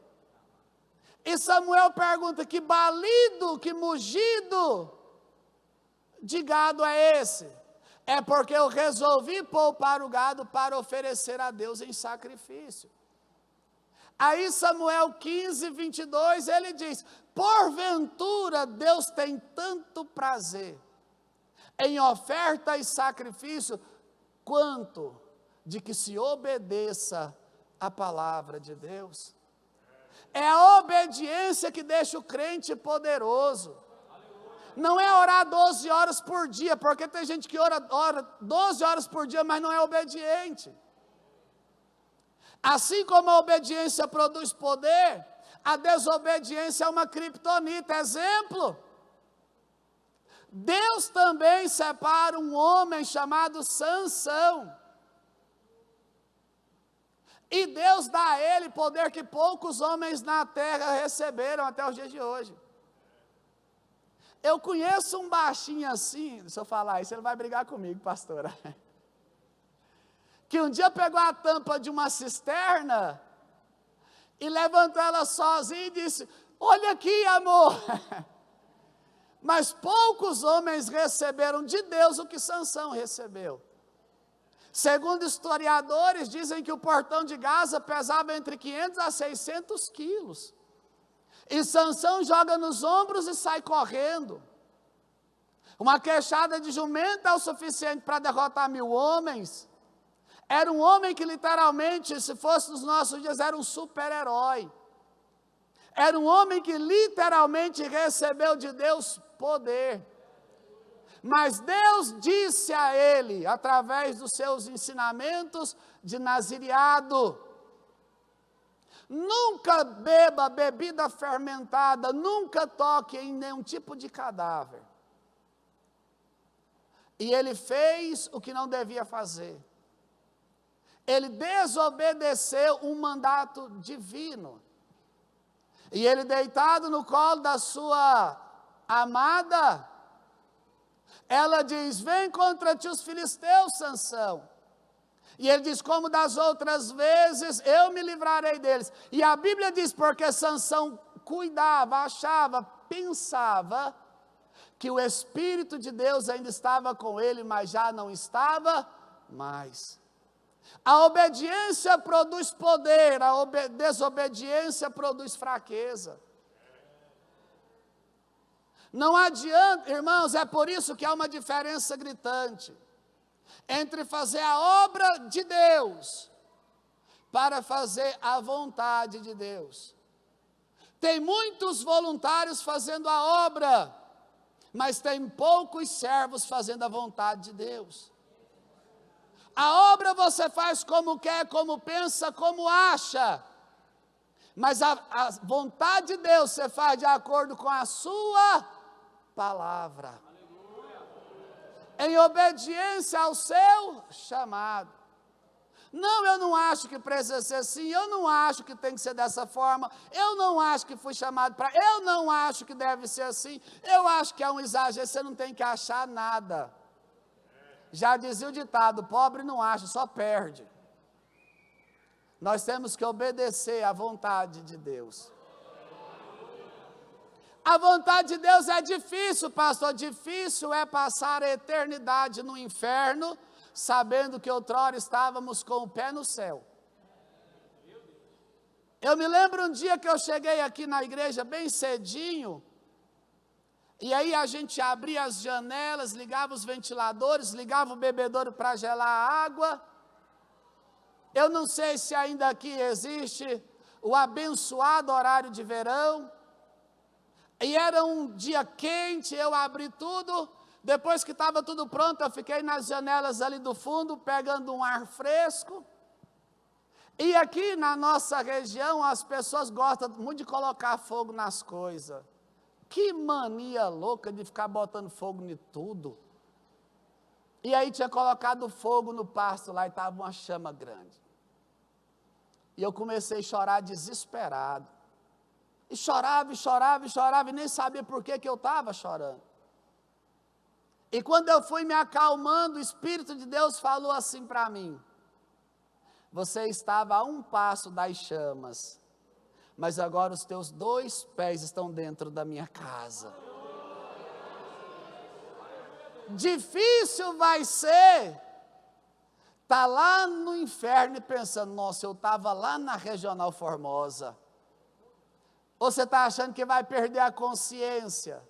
S1: E Samuel pergunta, que balido, que mugido de gado é esse? É porque eu resolvi poupar o gado para oferecer a Deus em sacrifício. Aí Samuel 15, 22, ele diz, porventura Deus tem tanto prazer em oferta e sacrifício, quanto de que se obedeça a palavra de Deus. É a obediência que deixa o crente poderoso. Não é orar 12 horas por dia, porque tem gente que ora 12 horas por dia, mas não é obediente. Assim como a obediência produz poder, a desobediência é uma criptonita. Exemplo, Deus também separa um homem chamado Sansão. E Deus dá a ele poder que poucos homens na terra receberam até os dias de hoje. Eu conheço um baixinho assim, se eu falar isso, ele vai brigar comigo, pastora. Que um dia pegou a tampa de uma cisterna e levantou ela sozinho e disse, olha aqui, amor. Mas poucos homens receberam de Deus o que Sansão recebeu. Segundo historiadores, dizem que o portão de Gaza pesava entre 500 a 600 quilos. E Sansão joga nos ombros e sai correndo. Uma queixada de jumento é o suficiente para derrotar 1000 homens. Era um homem que literalmente, se fosse nos nossos dias, era um super-herói. Era um homem que literalmente recebeu de Deus poder. Mas Deus disse a ele, através dos seus ensinamentos de nazireado, nunca beba bebida fermentada, nunca toque em nenhum tipo de cadáver. E ele fez o que não devia fazer. Ele desobedeceu um mandato divino. E ele, deitado no colo da sua amada, ela diz: vem contra ti os filisteus, Sansão. E ele diz: como das outras vezes, eu me livrarei deles. E a Bíblia diz, porque Sansão cuidava, achava, pensava que o Espírito de Deus ainda estava com ele, mas já não estava mais. A obediência produz poder, a desobediência produz fraqueza. Não adianta, irmãos, é por isso que há uma diferença gritante entre fazer a obra de Deus para fazer a vontade de Deus. Tem muitos voluntários fazendo a obra, mas tem poucos servos fazendo a vontade de Deus. A obra você faz como quer, como pensa, como acha, mas a vontade de Deus você faz de acordo com a sua palavra, em obediência ao seu chamado. Não, eu não acho que precisa ser assim, eu não acho que tem que ser dessa forma, eu não acho que fui chamado para, eu não acho que deve ser assim, eu acho que é um exagero, você não tem que achar nada. Já dizia o ditado, pobre não acha, só perde. Nós temos que obedecer à vontade de Deus. A vontade de Deus é difícil, pastor, difícil é passar a eternidade no inferno, sabendo que outrora estávamos com o pé no céu. Eu me lembro um dia que eu cheguei aqui na igreja bem cedinho, e aí a gente abria as janelas, ligava os ventiladores, ligava o bebedouro para gelar a água. Eu não sei se ainda aqui existe o abençoado horário de verão. E era um dia quente, eu abri tudo. Depois que estava tudo pronto, eu fiquei nas janelas ali do fundo, pegando um ar fresco. E aqui na nossa região, as pessoas gostam muito de colocar fogo nas coisas. Que mania louca de ficar botando fogo em tudo. E aí tinha colocado fogo no pasto lá e estava uma chama grande. E eu comecei a chorar desesperado. E chorava, e chorava, e chorava, e nem sabia por que eu estava chorando. E quando eu fui me acalmando, o Espírito de Deus falou assim para mim: você estava a um passo das chamas, mas agora os teus 2 pés estão dentro da minha casa. Difícil vai ser estar lá no inferno e pensando: nossa, eu estava lá na Regional Formosa. Ou você está achando que vai perder a consciência?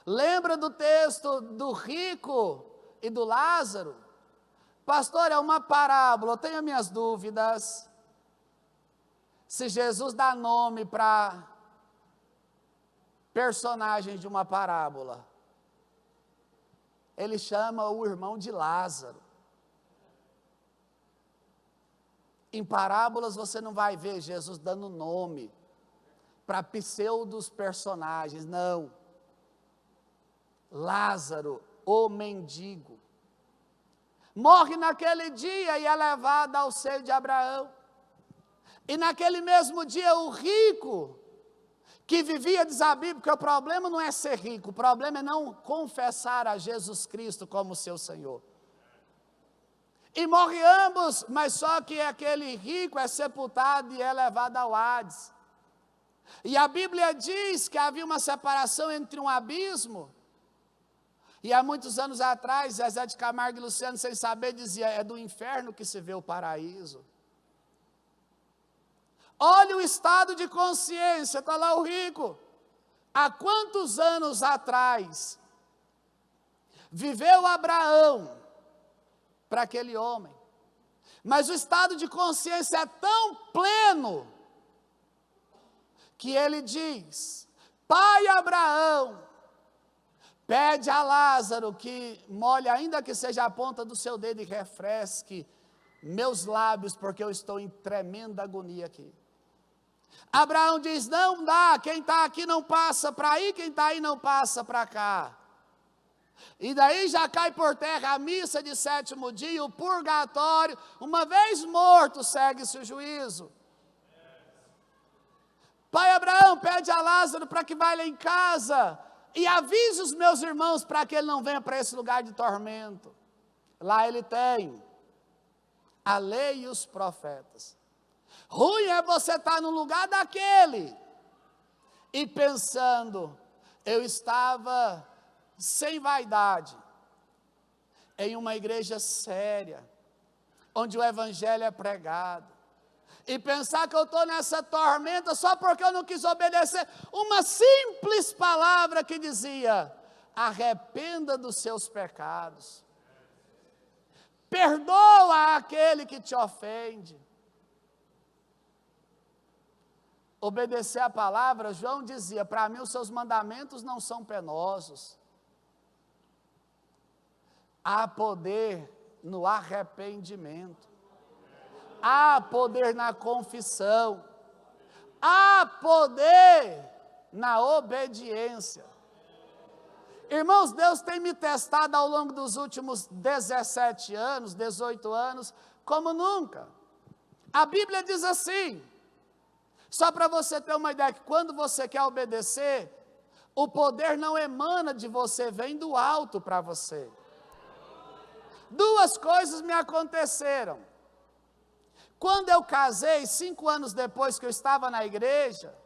S1: Lembra do texto do rico e do Lázaro? Pastor, é uma parábola, eu tenho minhas dúvidas. Se Jesus dá nome para personagens de uma parábola, ele chama o irmão de Lázaro. Em parábolas você não vai ver Jesus dando nome para pseudos personagens, não. Lázaro, o mendigo, morre naquele dia e é levado ao seio de Abraão. E naquele mesmo dia o rico, que vivia, diz a Bíblia, porque o problema não é ser rico, o problema é não confessar a Jesus Cristo como seu Senhor. E morre ambos, mas só que aquele rico é sepultado e é levado ao Hades. E a Bíblia diz que havia uma separação entre um abismo. E há muitos anos atrás, Zezé de Camargo e Luciano, sem saber, dizia: é do inferno que se vê o paraíso. Olha o estado de consciência, está lá o rico. Há quantos anos atrás viveu Abraão para aquele homem? Mas o estado de consciência é tão pleno que ele diz: pai Abraão, pede a Lázaro que molhe, ainda que seja a ponta do seu dedo, e refresque meus lábios, porque eu estou em tremenda agonia aqui. Abraão diz: não dá, quem está aqui não passa para aí, quem está aí não passa para cá. E daí já cai por terra a missa de sétimo dia, o purgatório. Uma vez morto, segue-se o juízo. Pai Abraão, pede a Lázaro para que vá lá em casa e avise os meus irmãos para que ele não venha para esse lugar de tormento. Lá ele tem a lei e os profetas. Ruim é você estar no lugar daquele e pensando, eu estava sem vaidade, em uma igreja séria, onde o evangelho é pregado, e pensar que eu estou nessa tormenta só porque eu não quis obedecer uma simples palavra que dizia, arrependa dos seus pecados, perdoa aquele que te ofende. Obedecer a palavra, João dizia, para mim os seus mandamentos não são penosos. Há poder no arrependimento, há poder na confissão, há poder na obediência. Irmãos, Deus tem me testado ao longo dos últimos 17 anos, 18 anos, como nunca. A Bíblia diz assim, só para você ter uma ideia, que quando você quer obedecer, o poder não emana de você, vem do alto para você. Duas coisas me aconteceram. Quando eu casei, 5 anos depois que eu estava na igreja,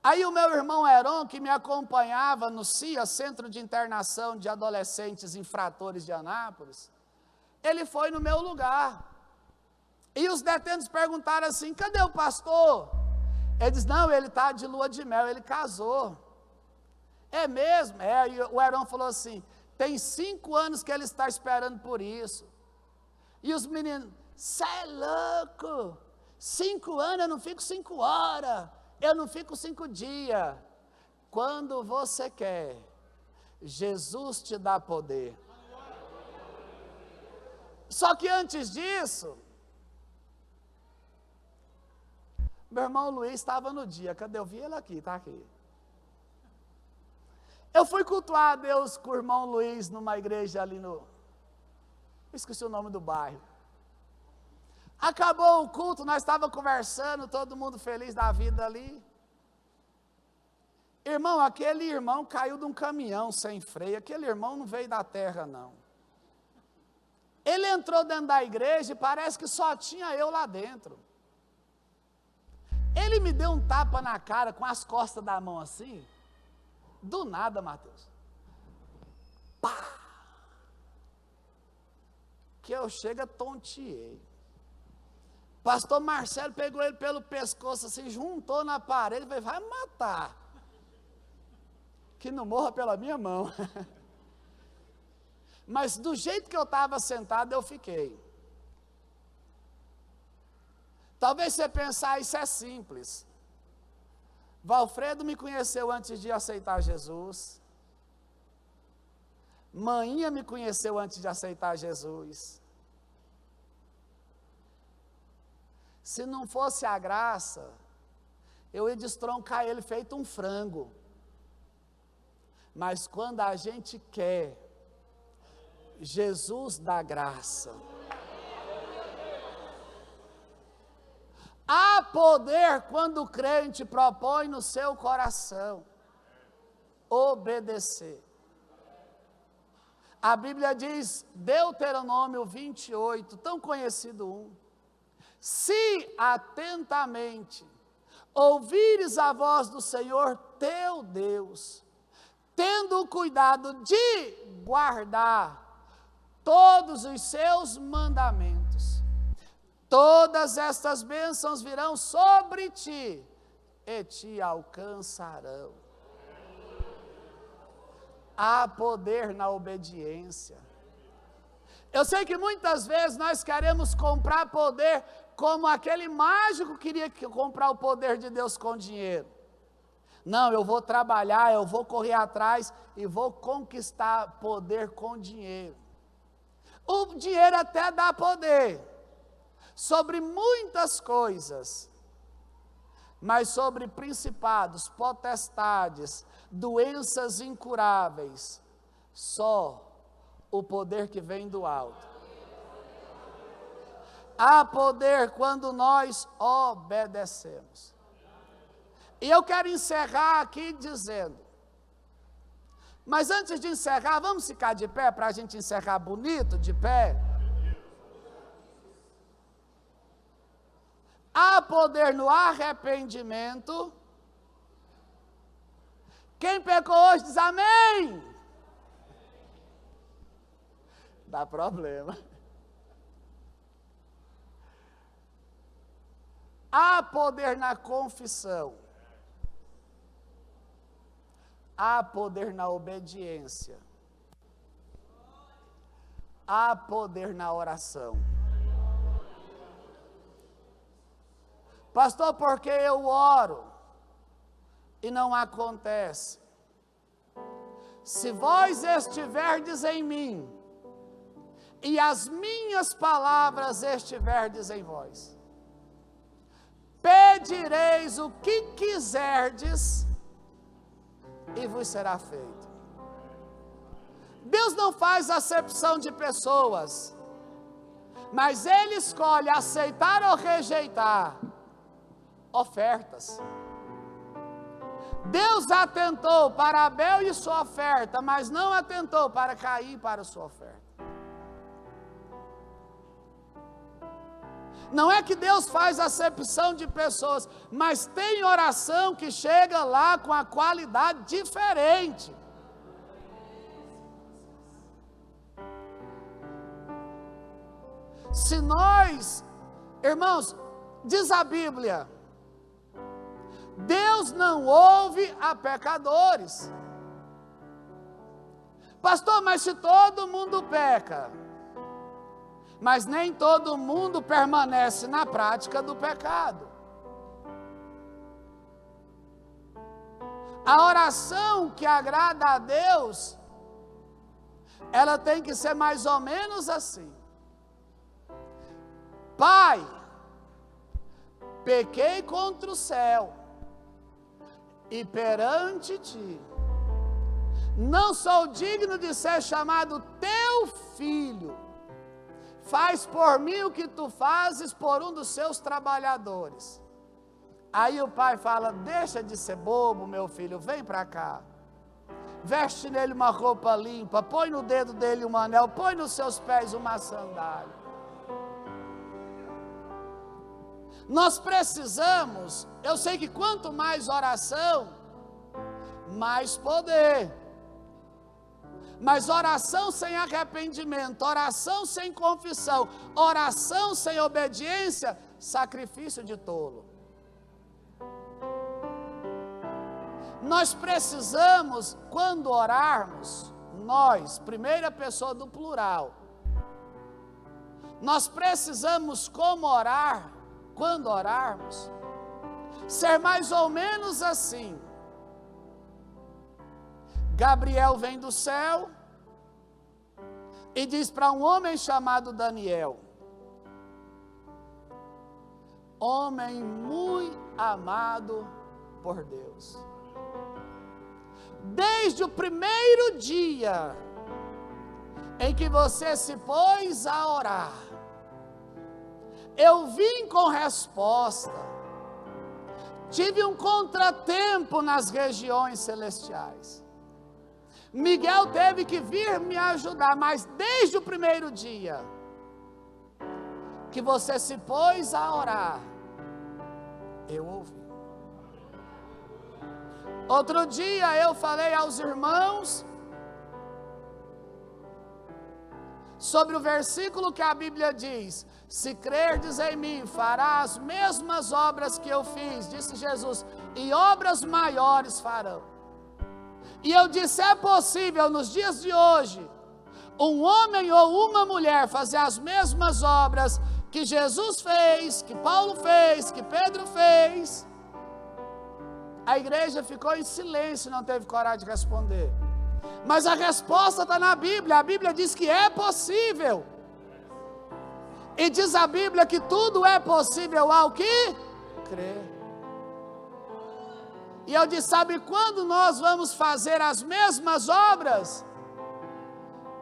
S1: aí o meu irmão Heron, que me acompanhava no CIA, Centro de Internação de Adolescentes Infratores de Anápolis, ele foi no meu lugar. E os detentos perguntaram assim, cadê o pastor? Ele disse, não, ele está de lua de mel, ele casou. É mesmo? É, e o Heron falou assim, tem 5 anos que ele está esperando por isso. E os meninos, cê é louco, 5 anos, eu não fico 5 horas, eu não fico 5 dias. Quando você quer, Jesus te dá poder. Só que antes disso, meu irmão Luiz estava no dia, cadê? Eu vi ele aqui, está aqui. Eu fui cultuar a Deus com o irmão Luiz numa igreja ali no... esqueci o nome do bairro. Acabou o culto, nós estávamos conversando, todo mundo feliz da vida ali. Irmão, aquele irmão caiu de um caminhão sem freio, aquele irmão não veio da terra não. Ele entrou dentro da igreja e parece que só tinha eu lá dentro. Ele me deu um tapa na cara com as costas da mão assim, do nada, Mateus. Pá! Que eu chego, tonteei. Pastor Marcelo pegou ele pelo pescoço assim, juntou na parede, falei, vai matar. Que não morra pela minha mão. Mas do jeito que eu estava sentado, eu fiquei. Talvez você pensar, isso é simples. Valfredo me conheceu antes de aceitar Jesus. Maninha me conheceu antes de aceitar Jesus. Se não fosse a graça, eu ia destroncar ele feito um frango. Mas quando a gente quer, Jesus dá graça. Há poder quando o crente propõe no seu coração obedecer. A Bíblia diz, Deuteronômio 28, tão conhecido se atentamente ouvires a voz do Senhor teu Deus, tendo o cuidado de guardar todos os seus mandamentos, todas estas bênçãos virão sobre ti e te alcançarão. Há poder na obediência. Eu sei que muitas vezes nós queremos comprar poder como aquele mágico queria comprar o poder de Deus com dinheiro. Não, eu vou trabalhar, eu vou correr atrás e vou conquistar poder com dinheiro. O dinheiro até dá poder sobre muitas coisas, mas sobre principados, potestades, doenças incuráveis, só o poder que vem do alto. Há poder quando nós obedecemos. E eu quero encerrar aqui dizendo, mas antes de encerrar, vamos ficar de pé para a gente encerrar bonito, de pé. Há poder no arrependimento. Quem pecou hoje diz amém. Dá problema. Há poder na confissão. Há poder na obediência. Há poder na oração. Pastor, porque eu oro e não acontece? Se vós estiverdes em mim e as minhas palavras estiverdes em vós, pedireis o que quiserdes e vos será feito. Deus não faz acepção de pessoas, mas Ele escolhe aceitar ou rejeitar ofertas. Deus atentou para Abel e sua oferta, mas não atentou para Caim para sua oferta. Não é que Deus faz acepção de pessoas, mas tem oração que chega lá com a qualidade diferente. Se nós, irmãos, diz a Bíblia, Deus não ouve a pecadores. Pastor, mas se todo mundo peca, mas nem todo mundo permanece na prática do pecado. A oração que agrada a Deus, ela tem que ser mais ou menos assim: Pai, pequei contra o céu e perante ti, não sou digno de ser chamado teu filho. Faz por mim o que tu fazes por um dos seus trabalhadores. Aí o pai fala: deixa de ser bobo, meu filho, vem para cá. Veste nele uma roupa limpa, põe no dedo dele um anel, põe nos seus pés uma sandália. Nós precisamos, eu sei que quanto mais oração, mais poder. Mas oração sem arrependimento, oração sem confissão, oração sem obediência, sacrifício de tolo. Nós precisamos, quando orarmos, nós, primeira pessoa do plural, nós precisamos, como orar, quando orarmos, ser mais ou menos assim. Gabriel vem do céu e diz para um homem chamado Daniel: homem muito amado por Deus, desde o primeiro dia em que você se pôs a orar, eu vim com resposta. Tive um contratempo nas regiões celestiais. Miguel teve que vir me ajudar, mas desde o primeiro dia que você se pôs a orar, eu ouvi. Outro dia eu falei aos irmãos sobre o versículo que a Bíblia diz: se crerdes em mim, fará as mesmas obras que eu fiz, disse Jesus, e obras maiores farão. E eu disse: é possível nos dias de hoje, um homem ou uma mulher fazer as mesmas obras que Jesus fez, que Paulo fez, que Pedro fez? A igreja ficou em silêncio, não teve coragem de responder. Mas a resposta está na Bíblia. A Bíblia diz que é possível. E diz a Bíblia que tudo é possível ao que crê. E eu disse: sabe quando nós vamos fazer as mesmas obras?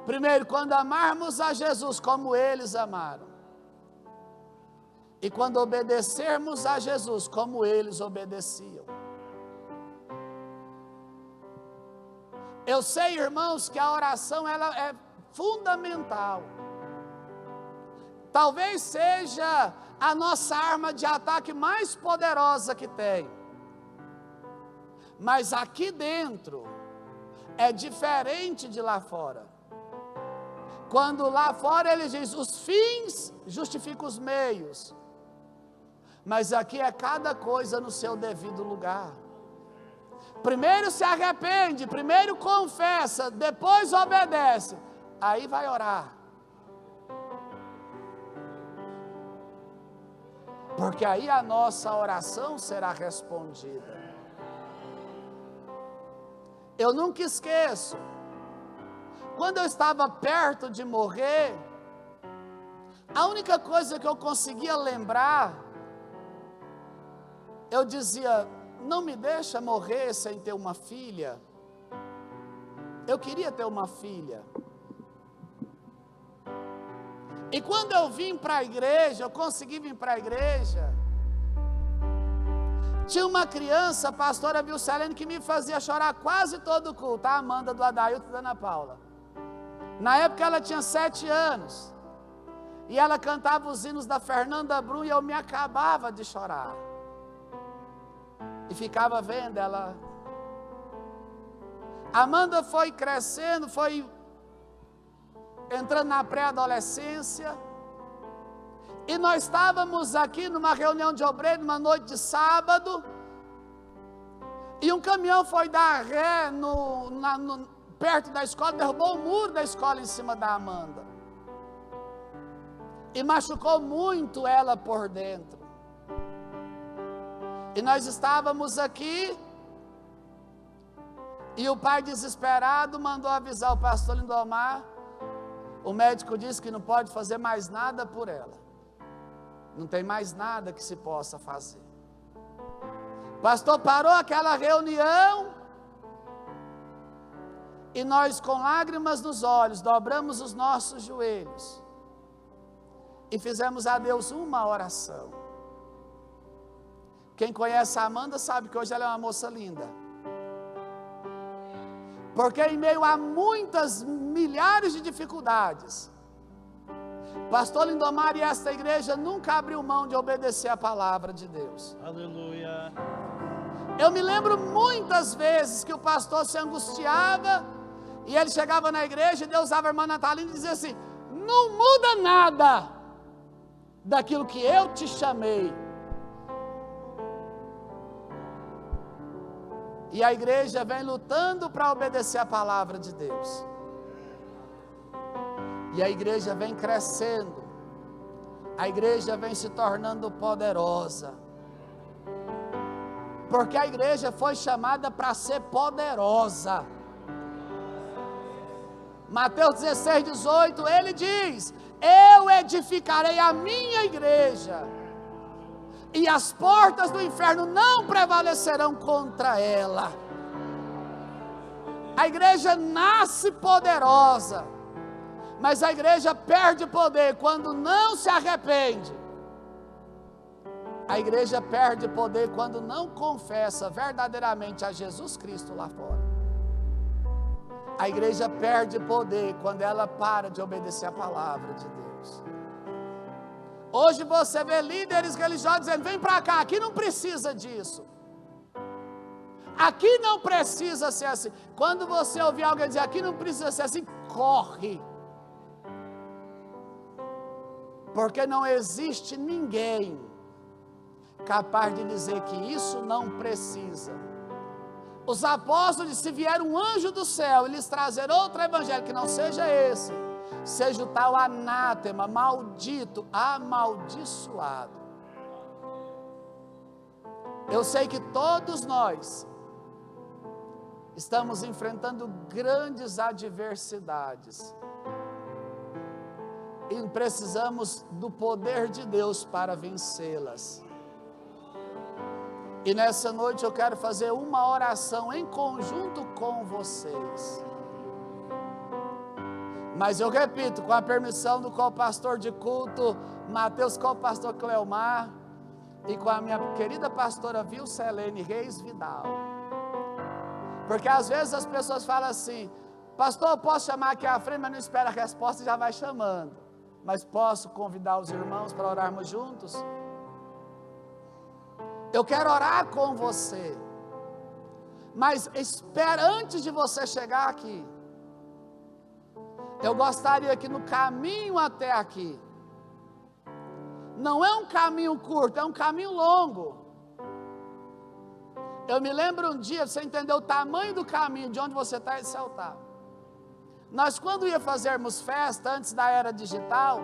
S1: Primeiro, quando amarmos a Jesus como eles amaram. E quando obedecermos a Jesus como eles obedeciam. Eu sei, irmãos, que a oração ela é fundamental. Talvez seja a nossa arma de ataque mais poderosa que tem. Mas aqui dentro é diferente de lá fora. Quando lá fora ele diz: os fins justificam os meios. Mas aqui é cada coisa no seu devido lugar. Primeiro se arrepende, primeiro confessa, depois obedece, aí vai orar. Porque aí a nossa oração será respondida. Eu nunca esqueço, quando eu estava perto de morrer, a única coisa que eu conseguia lembrar, eu dizia: não me deixa morrer sem ter uma filha. Eu queria ter uma filha. E quando eu vim para a igreja, eu consegui vir para a igreja, tinha uma criança, a pastora Vilcelene, que me fazia chorar quase todo o culto, a Amanda do Adailton e da Ana Paula. Na época ela tinha 7 anos, e ela cantava os hinos da Fernanda Brum, e eu me acabava de chorar. E ficava vendo ela. Amanda foi crescendo, foi entrando na pré-adolescência. E nós estávamos aqui numa reunião de obreiros, numa noite de sábado. E um caminhão foi dar ré perto da escola, derrubou o muro da escola em cima da Amanda. E machucou muito ela por dentro. E nós estávamos aqui, e o pai desesperado mandou avisar o pastor Lindomar. O médico disse que não pode fazer mais nada por ela. Não tem mais nada que se possa fazer. O pastor parou aquela reunião, e nós com lágrimas nos olhos, dobramos os nossos joelhos, e fizemos a Deus uma oração. Quem conhece a Amanda sabe que hoje ela é uma moça linda. Porque em meio a muitas, milhares de dificuldades, pastor Lindomar e esta igreja nunca abriu mão de obedecer a palavra de Deus.
S2: Aleluia.
S1: Eu me lembro muitas vezes que o pastor se angustiava, e ele chegava na igreja, e Deus usava a irmã Natalina e dizia assim: não muda nada daquilo que eu te chamei. E a igreja vem lutando para obedecer a palavra de Deus. E a igreja vem crescendo. A igreja vem se tornando poderosa. Porque a igreja foi chamada para ser poderosa. Mateus 16, 18, ele diz: eu edificarei a minha igreja, e as portas do inferno não prevalecerão contra ela. A igreja nasce poderosa, mas a igreja perde poder quando não se arrepende. A igreja perde poder quando não confessa verdadeiramente a Jesus Cristo lá fora. A igreja perde poder quando ela para de obedecer a palavra de Deus. Hoje você vê líderes religiosos dizendo: vem para cá, aqui não precisa disso. Aqui não precisa ser assim. Quando você ouvir alguém dizer aqui não precisa ser assim, corre. Porque não existe ninguém capaz de dizer que isso não precisa. Os apóstolos, se vier um anjo do céu e lhes trazer outro evangelho que não seja esse, seja o tal anátema, maldito, amaldiçoado. Eu sei que todos nós estamos enfrentando grandes adversidades e precisamos do poder de Deus para vencê-las. E nessa noite eu quero fazer uma oração em conjunto com vocês. Mas eu repito, com a permissão do co-pastor de culto, Mateus, co-pastor Cleomar, e com a minha querida pastora Vilcelene Reis Vidal. Porque às vezes as pessoas falam assim: pastor, eu posso chamar aqui à frente, mas não espera a resposta e já vai chamando. Mas posso convidar os irmãos para orarmos juntos? Eu quero orar com você. Mas espera, antes de você chegar aqui, eu gostaria que no caminho até aqui, não é um caminho curto, é um caminho longo. Eu me lembro um dia, você entendeu o tamanho do caminho, de onde você está, esse altar. Nós, quando ia fazermos festa, antes da era digital,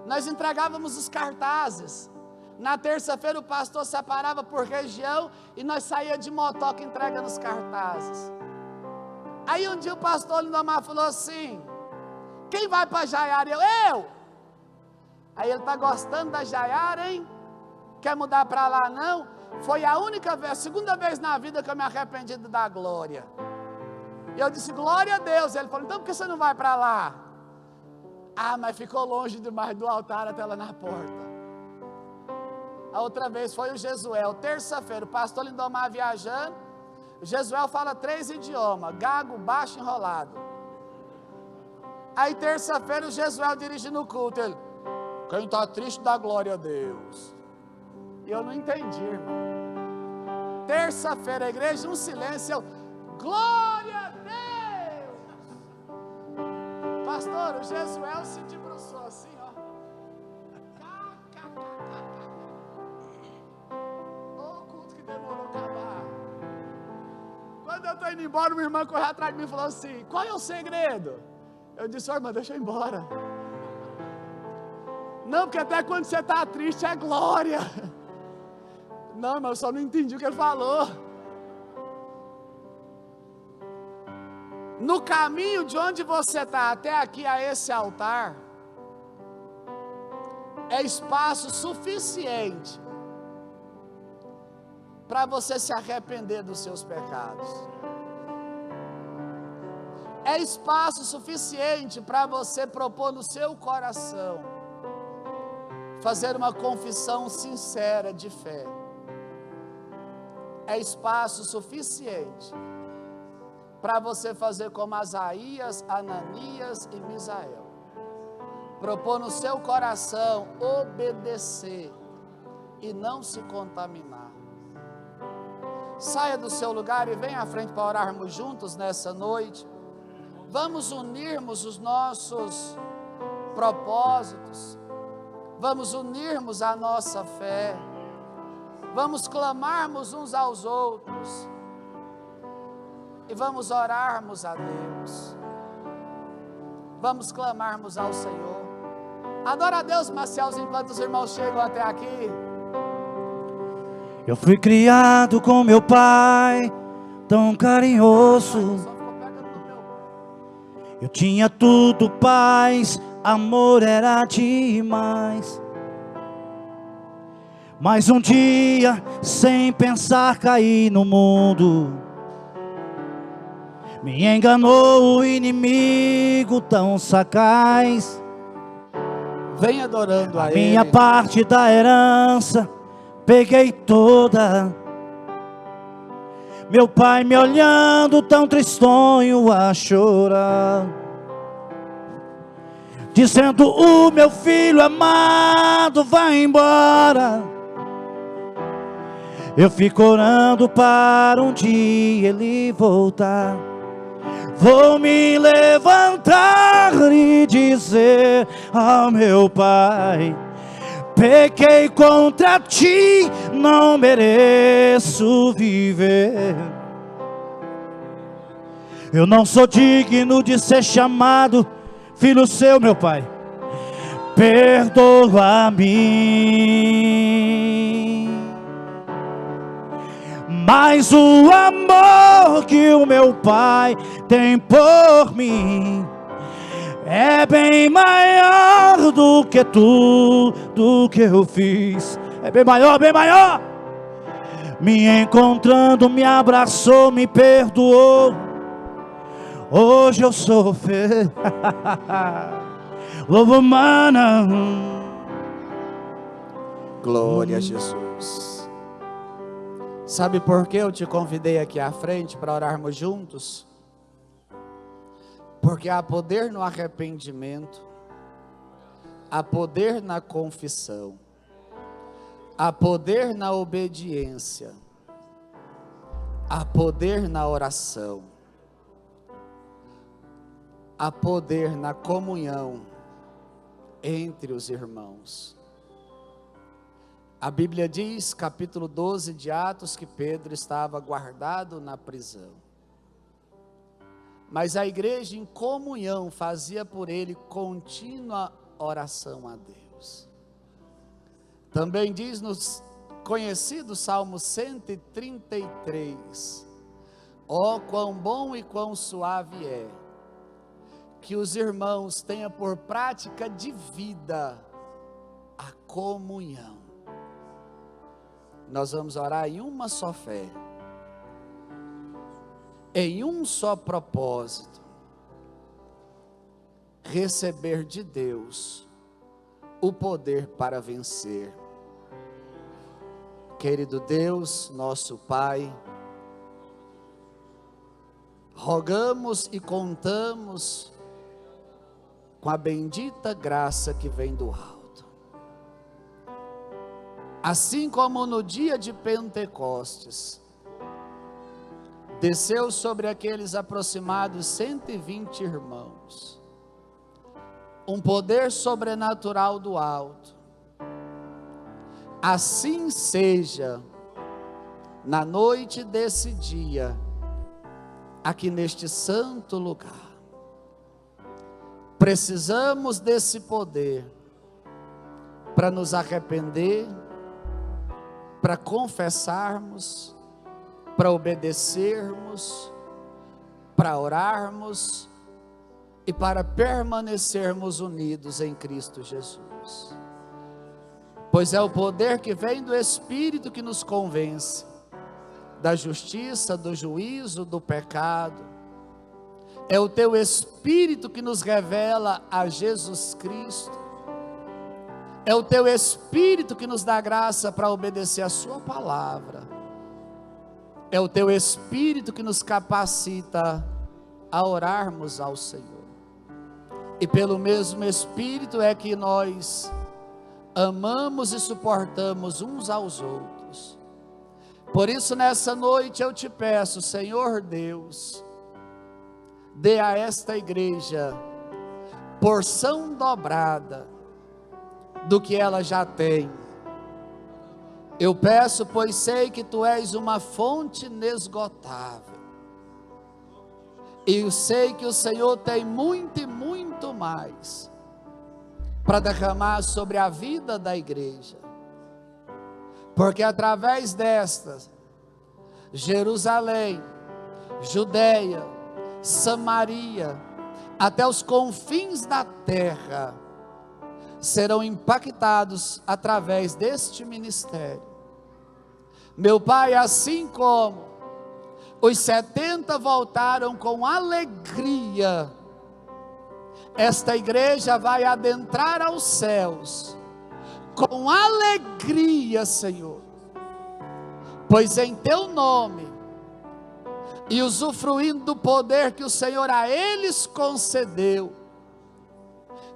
S1: nós entregávamos os cartazes. Na terça-feira o pastor separava por região e nós saía de motoca entregando os cartazes. Aí um dia o pastor Lindomar falou assim: quem vai para Jaiara? Eu! Aí ele está gostando da Jaiara, hein? Quer mudar para lá não? Foi a única vez, a segunda vez na vida que eu me arrependi de dar glória. E eu disse: glória a Deus. Ele falou: então por que você não vai para lá? Ah, mas ficou longe demais do altar até lá na porta. A outra vez foi o Jesuel, terça-feira, o pastor Lindomar viajando. O Jesuel fala 3 idiomas: gago, baixo, enrolado. Aí terça-feira o Jesuel dirigindo o culto, ele: quem está triste dá glória a Deus. E eu não entendi, irmão. Terça-feira a igreja, um silêncio, eu: glória a Deus. Pastor, o Jesuel se debruçou assim, ó. O culto que demorou a acabar. Quando eu estou indo embora, uma irmã correu atrás de mim e falou assim: qual é o segredo? Eu disse: irmã, deixa eu ir embora. Não, porque até quando você está triste é glória. Não, mas eu só não entendi o que ele falou. No caminho de onde você está até aqui a esse altar, é espaço suficiente para você se arrepender dos seus pecados. É espaço suficiente para você propor no seu coração fazer uma confissão sincera de fé. É espaço suficiente para você fazer como Asaías, Ananias e Misael. Propor no seu coração obedecer e não se contaminar. Saia do seu lugar e venha à frente para orarmos juntos nessa noite. Vamos unirmos os nossos propósitos. Vamos unirmos a nossa fé. Vamos clamarmos uns aos outros. E vamos orarmos a Deus. Vamos clamarmos ao Senhor. Adora a Deus, Marcelo, enquanto os irmãos chegam até aqui.
S2: Eu fui criado com meu pai, tão carinhoso. Eu tinha tudo, paz, amor era demais. Mas um dia, sem pensar, caí no mundo. Me enganou o inimigo tão sagaz.
S1: Vem adorando a Ele.
S2: Minha parte da herança peguei toda. Meu pai me olhando tão tristonho a chorar, dizendo: o meu filho amado vai embora. Eu fico orando para um dia ele voltar. Vou me levantar e dizer ao meu pai: pequei contra ti, não mereço viver. Eu não sou digno de ser chamado filho seu, meu pai. Perdoa-me. Mas o amor que o meu pai tem por mim é bem maior do que tudo que eu fiz. É bem maior, bem maior. me encontrando, me abraçou, me perdoou. Hoje eu sou feliz. Louvo, mana.
S1: Glória a Jesus. Sabe por que eu te convidei aqui à frente para orarmos juntos? Porque há poder no arrependimento, há poder na confissão, há poder na obediência, há poder na oração, há poder na comunhão entre os irmãos. A Bíblia diz, capítulo 12 de Atos, que Pedro estava guardado na prisão. Mas a igreja em comunhão fazia por ele contínua oração a Deus. Também diz no conhecido Salmo 133, ó quão bom e quão suave é, que os irmãos tenham por prática de vida a comunhão. Nós vamos orar em uma só fé, em um só propósito: receber de Deus o poder para vencer. Querido Deus, nosso Pai, rogamos e contamos com a bendita graça que vem do alto. Assim como no dia de Pentecostes, desceu sobre aqueles aproximados 120 irmãos um poder sobrenatural do alto. Assim seja na noite desse dia, aqui neste santo lugar. Precisamos desse poder para nos arrepender, para confessarmos, para obedecermos, para orarmos e para permanecermos unidos em Cristo Jesus. Pois é o poder que vem do Espírito que nos convence da justiça, do juízo, do pecado. É o teu Espírito que nos revela a Jesus Cristo. É o teu Espírito que nos dá graça para obedecer a sua palavra. É o teu Espírito que nos capacita a orarmos ao Senhor. E pelo mesmo Espírito é que nós amamos e suportamos uns aos outros. Por isso nessa noite eu te peço, Senhor Deus, dê a esta igreja porção dobrada do que ela já tem. Eu peço, pois sei que tu és uma fonte inesgotável, e eu sei que o Senhor tem muito e muito mais para derramar sobre a vida da igreja, porque através destas, Jerusalém, Judeia, Samaria, até os confins da terra, serão impactados através deste ministério. Meu Pai, assim como os 70 voltaram com alegria, esta igreja vai adentrar aos céus com alegria, Senhor, pois em teu nome, e usufruindo do poder que o Senhor a eles concedeu,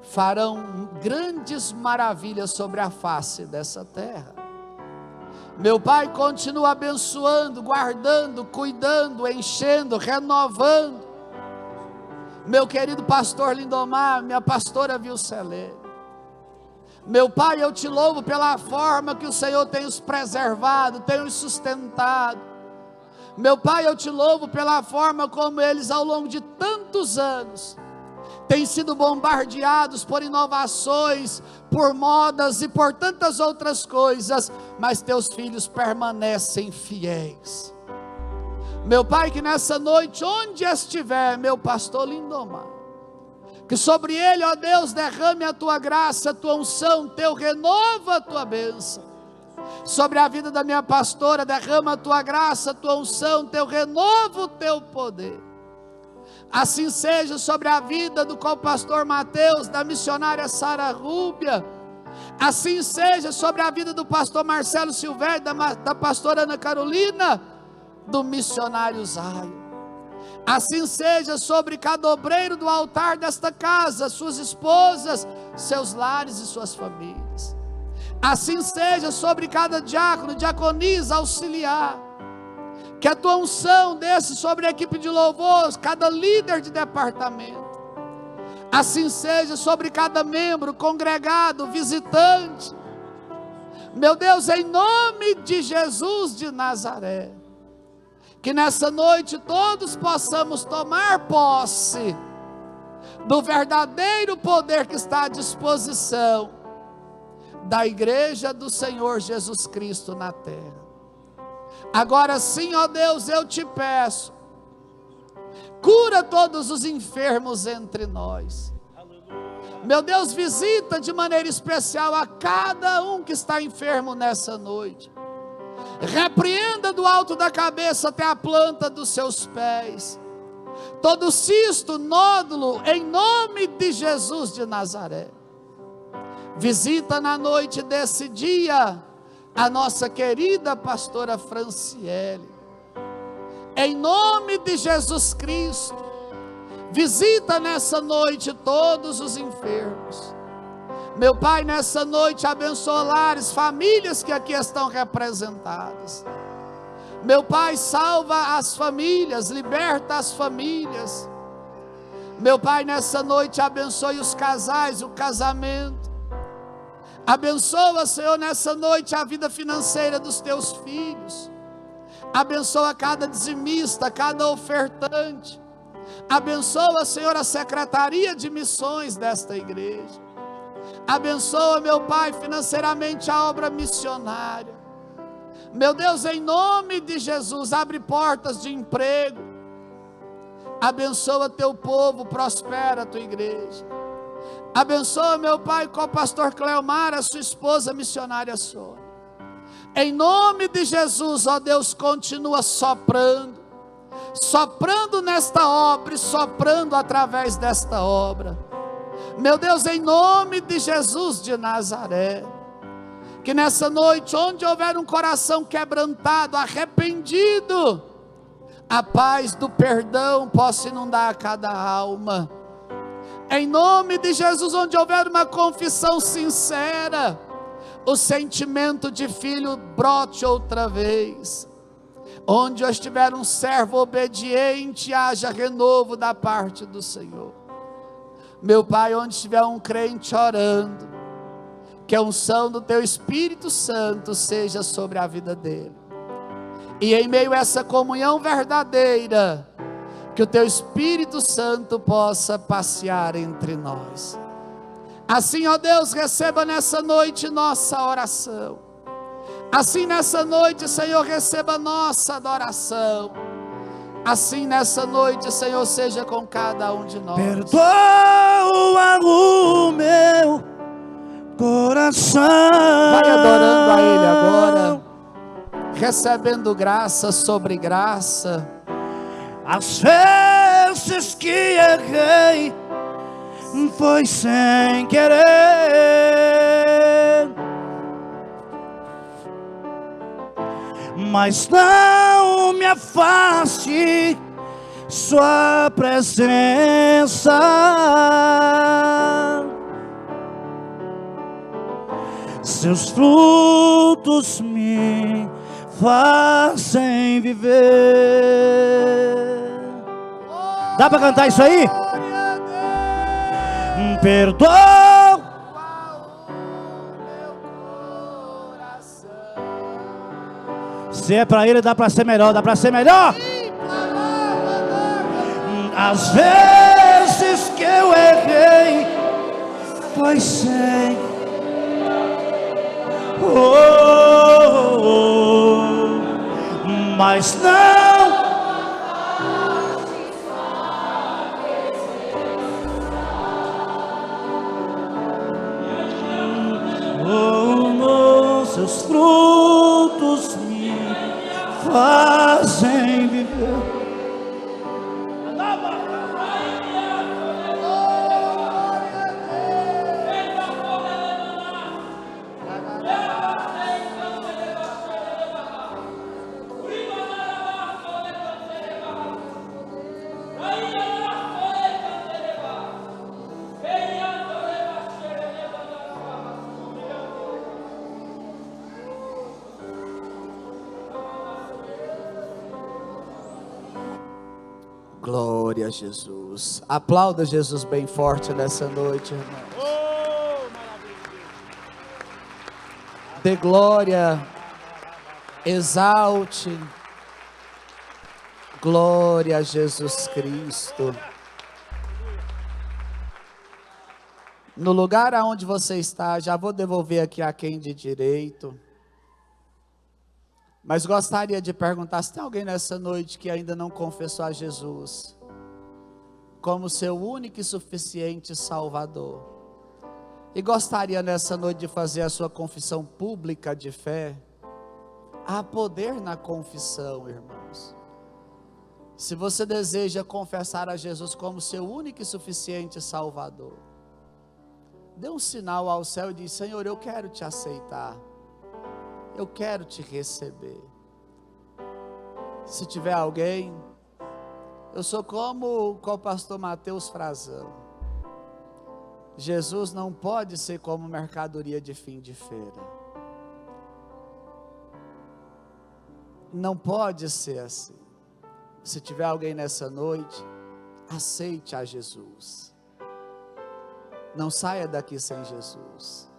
S1: farão grandes maravilhas sobre a face dessa terra. Meu Pai, continua abençoando, guardando, cuidando, enchendo, renovando meu querido pastor Lindomar, minha pastora Vilcelê. Meu Pai, eu te louvo pela forma que o Senhor tem os preservado, tem os sustentado. Meu Pai, eu te louvo pela forma como eles ao longo de tantos anos têm sido bombardeados por inovações, por modas e por tantas outras coisas, mas teus filhos permanecem fiéis. Meu Pai, que nessa noite, onde estiver meu pastor Lindomar, que sobre ele, ó Deus, derrame a tua graça, a tua unção, teu renovo, a tua bênção. Sobre a vida da minha pastora, derrama a tua graça, a tua unção, teu renovo, teu poder. Assim seja sobre a vida do co-pastor Mateus, da missionária Sara Rúbia. Assim seja sobre a vida do pastor Marcelo Silvério, da pastora Ana Carolina, do missionário Zaio. Assim seja sobre cada obreiro do altar desta casa, suas esposas, seus lares e suas famílias. Assim seja sobre cada diácono, diaconisa, auxiliar. Que a tua unção desça sobre a equipe de louvor, cada líder de departamento. Assim seja sobre cada membro, congregado, visitante. Meu Deus, em nome de Jesus de Nazaré, que nessa noite todos possamos tomar posse do verdadeiro poder que está à disposição da igreja do Senhor Jesus Cristo na terra. Agora sim, ó Deus, eu te peço, cura todos os enfermos entre nós. Meu Deus, visita de maneira especial a cada um que está enfermo nessa noite. Repreenda do alto da cabeça até a planta dos seus pés todo cisto, nódulo, em nome de Jesus de Nazaré. Visita na noite desse dia a nossa querida pastora Franciele, em nome de Jesus Cristo. Visita nessa noite todos os enfermos. Meu Pai, nessa noite abençoa lares, famílias que aqui estão representadas. Meu Pai, salva as famílias, liberta as famílias. Meu Pai, nessa noite abençoe os casais, o casamento. Abençoa, Senhor, nessa noite a vida financeira dos teus filhos. Abençoa cada dizimista, cada ofertante. Abençoa, Senhor, a secretaria de missões desta igreja. Abençoa, meu Pai, financeiramente a obra missionária. Meu Deus, em nome de Jesus, abre portas de emprego. Abençoa teu povo, prospera a tua igreja. Abençoa, meu Pai, com o pastor Cleomar, a sua esposa missionária Sônia. Em nome de Jesus, ó Deus, continua soprando nesta obra e soprando através desta obra. Meu Deus, em nome de Jesus de Nazaré, que nessa noite, onde houver um coração quebrantado, arrependido, a paz do perdão possa inundar a cada alma. Em nome de Jesus, onde houver uma confissão sincera, o sentimento de filho brote outra vez. Onde estiver um servo obediente, haja renovo da parte do Senhor. Meu Pai, onde estiver um crente orando, que a unção do teu Espírito Santo seja sobre a vida dele. E em meio a essa comunhão verdadeira, que o teu Espírito Santo possa passear entre nós. Assim, ó Deus, receba nessa noite nossa oração. Assim nessa noite, Senhor, receba nossa adoração. Assim nessa noite, Senhor, seja com cada um de nós.
S2: Perdoa o meu coração.
S1: Vai adorando a Ele agora, recebendo graça sobre graça.
S2: As vezes que errei foi sem querer, mas não me afaste sua presença. Seus frutos me fazem viver. Dá para cantar isso aí? Perdoa se é para ele, dá para ser melhor, dá para ser melhor. Às vezes que eu errei foi sem mas não seus frutos fazem viver.
S1: Glória a Jesus. Aplauda Jesus bem forte nessa noite, irmãos. Dê glória, exalte. Glória a Jesus Cristo. No lugar aonde você está, já vou devolver aqui a quem de direito. Mas gostaria de perguntar se tem alguém nessa noite que ainda não confessou a Jesus como seu único e suficiente Salvador. E gostaria nessa noite de fazer a sua confissão pública de fé. Há poder na confissão, irmãos. Se você deseja confessar a Jesus como seu único e suficiente Salvador, dê um sinal ao céu e diz: Senhor, eu quero te aceitar. Eu quero te receber. Se tiver alguém, eu sou como o pastor Mateus Frazão. Jesus não pode ser como mercadoria de fim de feira. Não pode ser assim. Se tiver alguém nessa noite, aceite a Jesus. Não saia daqui sem Jesus.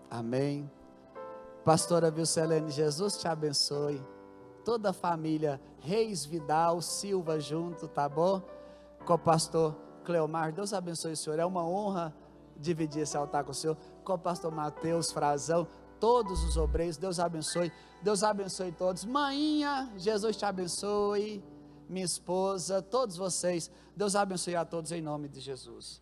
S1: Amém. Pastora Vilcelene, Jesus te abençoe. Toda a família Reis Vidal Silva junto, tá bom? Com o pastor Cleomar, Deus abençoe o senhor. É uma honra dividir esse altar com o senhor. Com o pastor Mateus Frazão, todos os obreiros, Deus abençoe. Deus abençoe todos. Mainha, Jesus te abençoe. Minha esposa, todos vocês, Deus abençoe a todos em nome de Jesus.